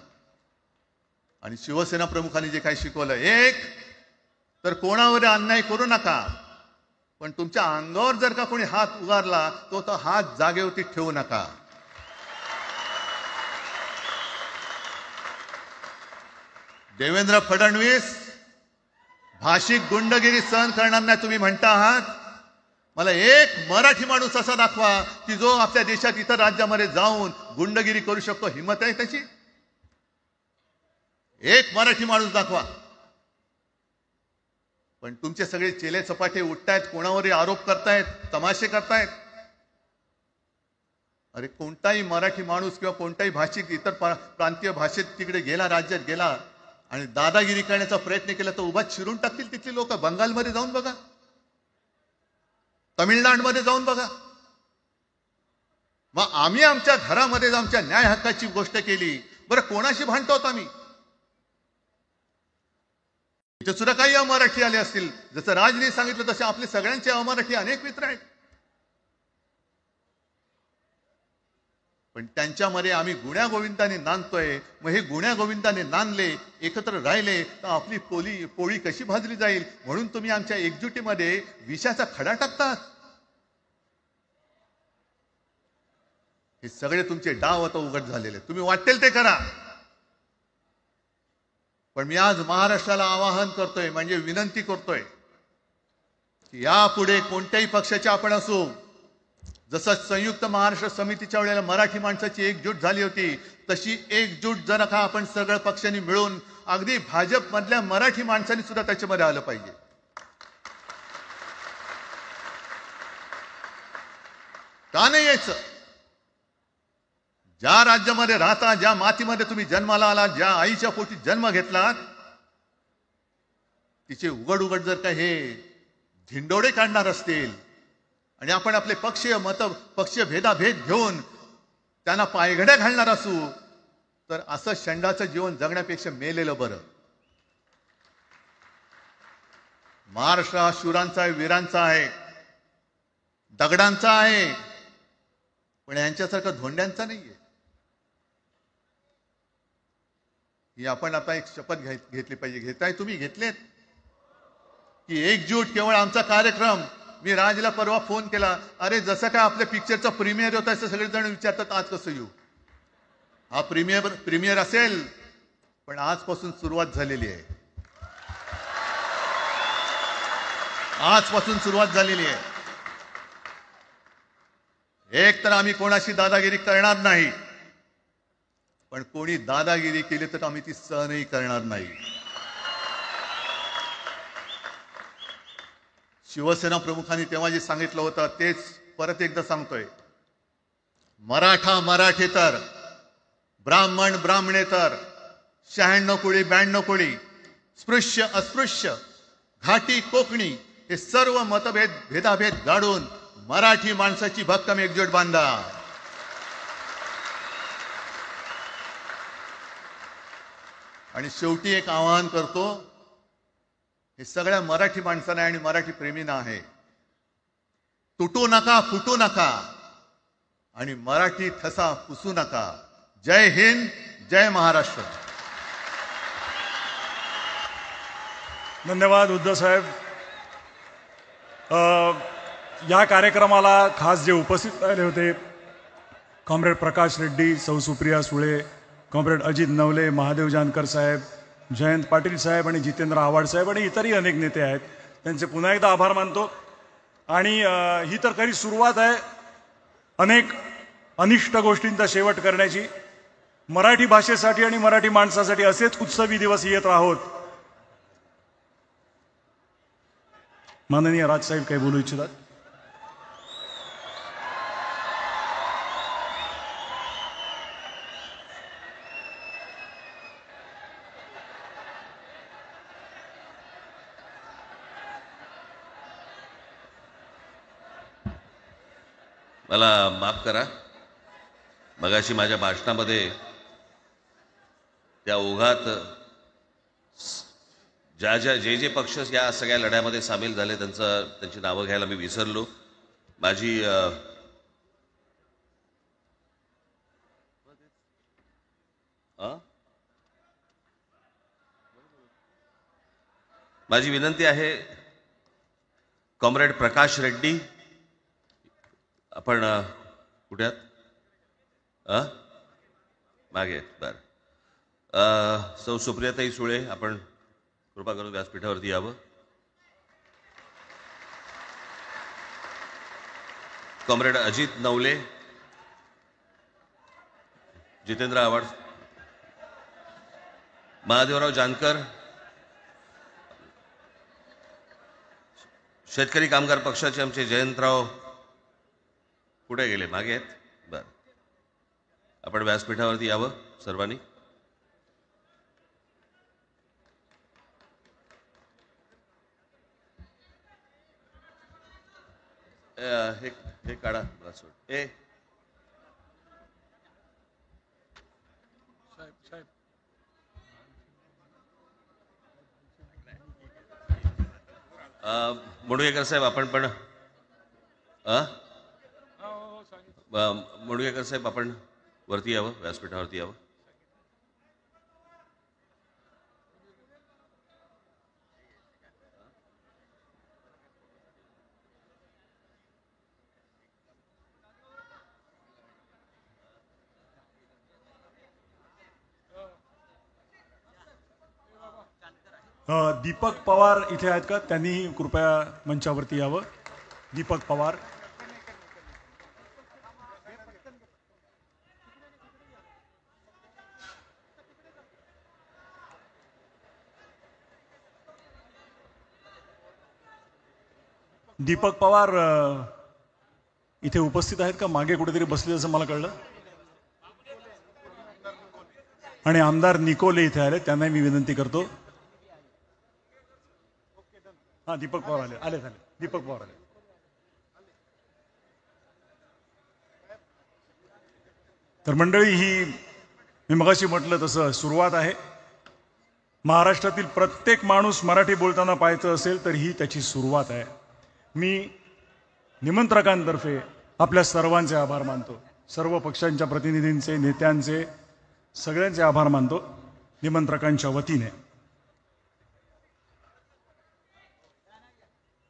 आणि शिवसेना प्रमुखांनी जे काही शिकवलं, एक तर कोणावर अन्याय करू नका, पण तुमच्या अंगावर जर का कोणी हात उगारला तो हात जागेवरती ठेवू नका. देवेंद्र फडणवीस भाषिक गुंडगिरी सहन करणार नाही तुम्ही म्हणता आहात. मला एक मराठी माणूस असा दाखवा की जो आपल्या देशात इतर राज्यामध्ये जाऊन गुंडगिरी करू शकतो. हिम्मत आहे त्याची? एक मराठी माणूस दाखवा. पण तुमचे सगळे चेले चपाटे उठतायत, कोणावरही आरोप करतायत, तमाशे करतायत. अरे कोणताही मराठी माणूस किंवा कोणताही भाषिक इतर प्रांतीय भाषेत तिकडे गेला, राज्यात गेला आणि दादागिरी करण्याचा प्रयत्न केला तर उभाच शिरून टाकतील तिथली लोक. बंगालमध्ये जाऊन बघा, तमिळनाडूमध्ये जाऊन बघा. मग आम्ही आमच्या घरामध्ये आमच्या न्याय हक्काची गोष्ट केली, बरं कोणाशी भांडतो आम्ही? इथे सुद्धा काही अमराठी आले असतील, जसं राजने सांगितलं तसे आपले सगळ्यांचे अमराठी अनेक मित्र आहेत. पण त्यांच्यामध्ये आम्ही गुण्या गोविंदाने नांदतोय. मग हे गुण्या गोविंदाने नांदले, एकत्र राहिले तर आपली पोळी कशी भाजली जाईल? म्हणून तुम्ही आमच्या एकजुटीमध्ये विषाचा खडा टाकतात. हे सगळे तुमचे डाव आता उघड झालेले. तुम्ही वाटेल ते करा, पण मी आज महाराष्ट्राला आवाहन करतोय, म्हणजे विनंती करतोय की यापुढे कोणत्याही पक्षाचे आपण असू, जसं संयुक्त महाराष्ट्र समितीच्या वेळेला मराठी माणसाची एकजूट झाली होती, तशी एकजूट जर का आपण सगळ्या पक्षांनी मिळून, अगदी भाजपमधल्या मराठी माणसांनी सुद्धा त्याच्यामध्ये आलं पाहिजे. का नाही यायचं? ज्या राज्यामध्ये राहता, ज्या मातीमध्ये तुम्ही जन्माला आलात, ज्या आईच्या पोटी जन्म घेतलात, तिचे उघड उघड जर का हे धिंडोडे काढणार असतील आणि आपण आपले पक्षीय भेदाभेद घेऊन त्यांना पायघड्या घालणार असू, तर असं षंडाचं जीवन जगण्यापेक्षा मेलेलं बरं. महाराष्ट्र हा शूरांचा आहे, वीरांचा आहे, दगडांचा आहे, पण यांच्यासारखं धोंड्यांचा नाहीये. ही आपण आता एक शपथ घेतली पाहिजे. घेताय तुम्ही? घेतलेत की एकजूट केवळ आमचा कार्यक्रम. मी राजला परवा फोन केला, अरे जसं काय आपल्या पिक्चरचा प्रीमियर होता असं सगळेजण विचारतात आज कसं येऊ. हा प्रीमियर असेल, पण आजपासून सुरुवात झालेली आहे. आजपासून सुरुवात झालेली आहे. एक तर आम्ही कोणाशी दादागिरी करणार नाही, पण कोणी दादागिरी केली तर आम्ही ती सहनही करणार नाही. शिवसेना प्रमुखांनी तेव्हा जे सांगितलं होतं तेच परत एकदा सांगतोय. मराठा मराठेतर, ब्राह्मण ब्राह्मणेतर, 96 कोळी 92 कोळी, स्पृश्य अस्पृश्य, घाटी कोकणी, हे सर्व भेदाभेद गाडून मराठी माणसाची भक्कम एकजूट बांधा. आणि शेवटी एक आवाहन करतो, हे सगळ्या मराठी माणसांना आणि मराठी प्रेमींना आहे. तुटू नका, फुटू नका आणि मराठी ठसा पुसू नका. जय हिंद, जय महाराष्ट्र. धन्यवाद उद्धव साहेब. या कार्यक्रमाला खास जे उपस्थित राहिले होते, कॉम्रेड प्रकाश रेड्डी, सौ सुप्रिया सुळे, कॉम्रेड अजित नवले, महादेव जानकर साहेब, जयंत पाटील साहेब आणि जितेंद्र आव्हाड साहेब आणि इतरही अनेक नेते आहेत, त्यांचे पुन्हा एकदा आभार मानतो. आणि ही तर खरी सुरुवात आहे अनेक अनिष्ट गोष्टींचा शेवट करण्याची. मराठी भाषेसाठी आणि मराठी माणसासाठी असेच उत्सवी दिवस येत राहोत. माननीय राजसाहेब काही बोलू इच्छितात? मला माफ करा, मगाशी माझ्या भाषणामध्ये त्या ओघात जे पक्ष या सगळ्या लढ्यामध्ये सामील झाले त्यांची नावं घ्यायला मी विसरलो. माझी विनंती आहे, कॉम्रेड प्रकाश रेड्डी, आपण कुठे आहात? मागे. बरं. सौ सुप्रियाताई सुळे, आपण कृपा करून व्यासपीठावरती यावं. कॉम्रेड अजित नवले, जितेंद्र आव्हाड, महादेवराव जानकर, शेतकरी कामगार पक्षाचे आमचे जयंतराव कुठे गेले? मागे आहेत. बरं, आपण व्यासपीठावरती यावं सर्वांनी. हे काढा व्यासपीठ. साहेब मुडगेकर साहेब, आपण पण मुडगेकर साहेब, आपण वरती यावं, व्यासपीठावरती यावं. दीपक पवार इथे आहेत का? त्यांनी कृपया मंचावरती यावं. दीपक पवार. दीपक पवार इथे उपस्थित आहेत का? मागे कुठेतरी बसले असं मला कळलं. आणि आमदार निकोले इथे आले, त्यांनाही मी विनंती करतो. हा, दीपक पवार आले झाले. दीपक पवार आले. तर मंडळी, ही मी मगाशी म्हटलं तसं सुरुवात आहे. महाराष्ट्रातील प्रत्येक माणूस मराठी बोलताना पाहायचं असेल तर ही त्याची सुरुवात आहे. मी निमंत्रकांतर्फे आपल्या सर्वांचे आभार मानतो. सर्व पक्षांच्या प्रतिनिधींचे, नेत्यांचे, सगळ्यांचे आभार मानतो निमंत्रकांच्या वतीने.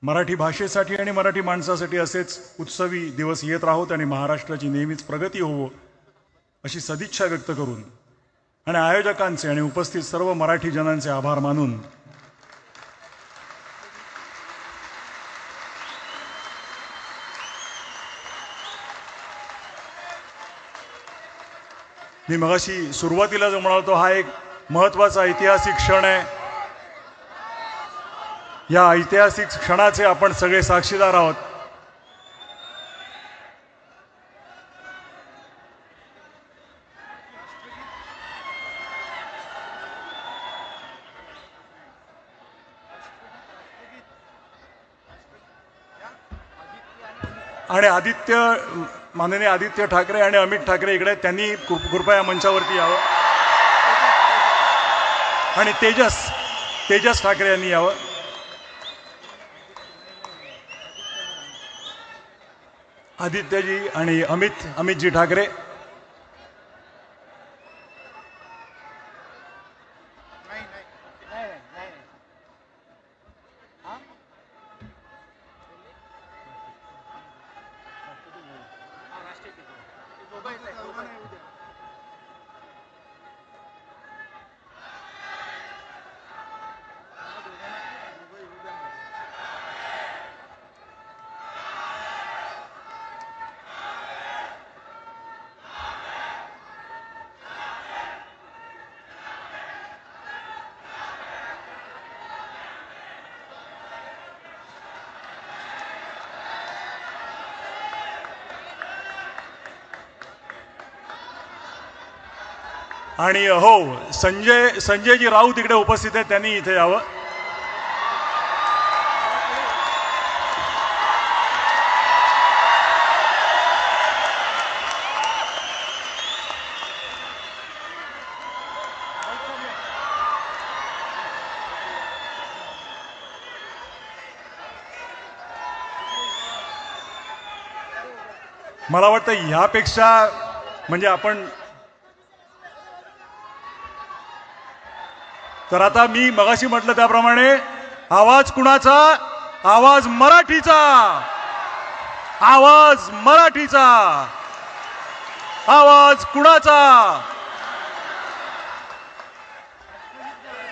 मराठी भाषेसाठी आणि मराठी माणसासाठी असेच उत्सवी दिवस येत राहोत आणि महाराष्ट्राची नेहमीच प्रगती होवो अशी सदिच्छा व्यक्त करून आणि आयोजकांचे आणि उपस्थित सर्व मराठी जनांचे आभार मानून मी मगाशी सुरुवातीला जो म्हणालो हा एक महत्वाचा ऐतिहासिक क्षण आहे. या ऐतिहासिक क्षणाचे आपण सगळे साक्षीदार आहोत. आणि माननीय आदित्य ठाकरे आणि अमित ठाकरे इकडे, त्यांनी कृपया मंचावरती यावं. आणि तेजस ठाकरे यांनी यावं. आदित्यजी आणि अमितजी ठाकरे. आणि हो, संजयजी राऊत इकडे उपस्थित आहेत, त्यांनी इथे यावं. मला वाटतं ह्यापेक्षा म्हणजे आपण तर आता मी मगाशी म्हटलं त्याप्रमाणे आवाज कुणाचा? आवाज मराठीचा. आवाज मराठीचा. आवाज कुणाचा?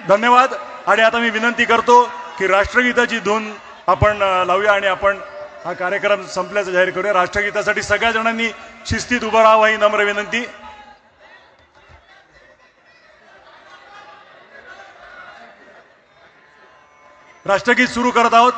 धन्यवाद. आणि आता मी विनंती करतो की राष्ट्रगीताची धून आपण लावूया आणि आपण हा कार्यक्रम संपल्याचं जाहीर करूया. राष्ट्रगीतासाठी सगळ्या जणांनी शिस्तीत उभं राहावं ही नम्र विनंती. राष्ट्रगीत सुरू करत आहोत.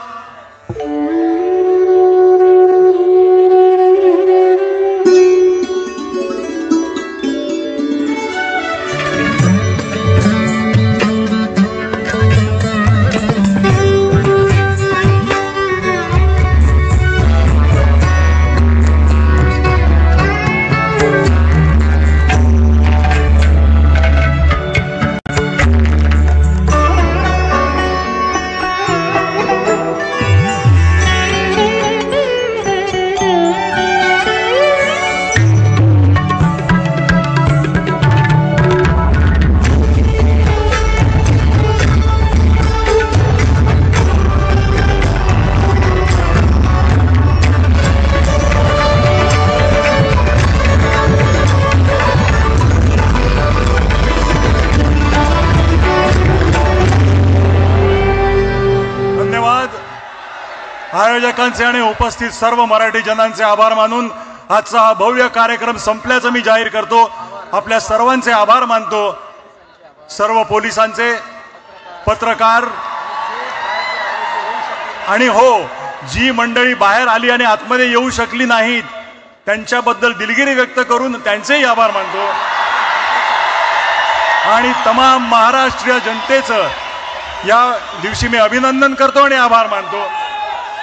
आयोजकांचे आणि उपस्थित सर्व मराठी जनांचे आभार मानून आजचा हा भव्य कार्यक्रम संपल्याचं मी जाहीर करतो. आपल्या सर्वांचे आभार मानतो. सर्व पोलिसांचे, पत्रकार आणि हो, जी मंडळी बाहेर आली आणि आतमध्ये येऊ शकली नाहीत त्यांच्याबद्दल दिलगिरी व्यक्त करून त्यांचेही आभार मानतो आणि तमाम महाराष्ट्रीय जनतेचं या दिवशी मी अभिनंदन करतो आणि आभार मानतो.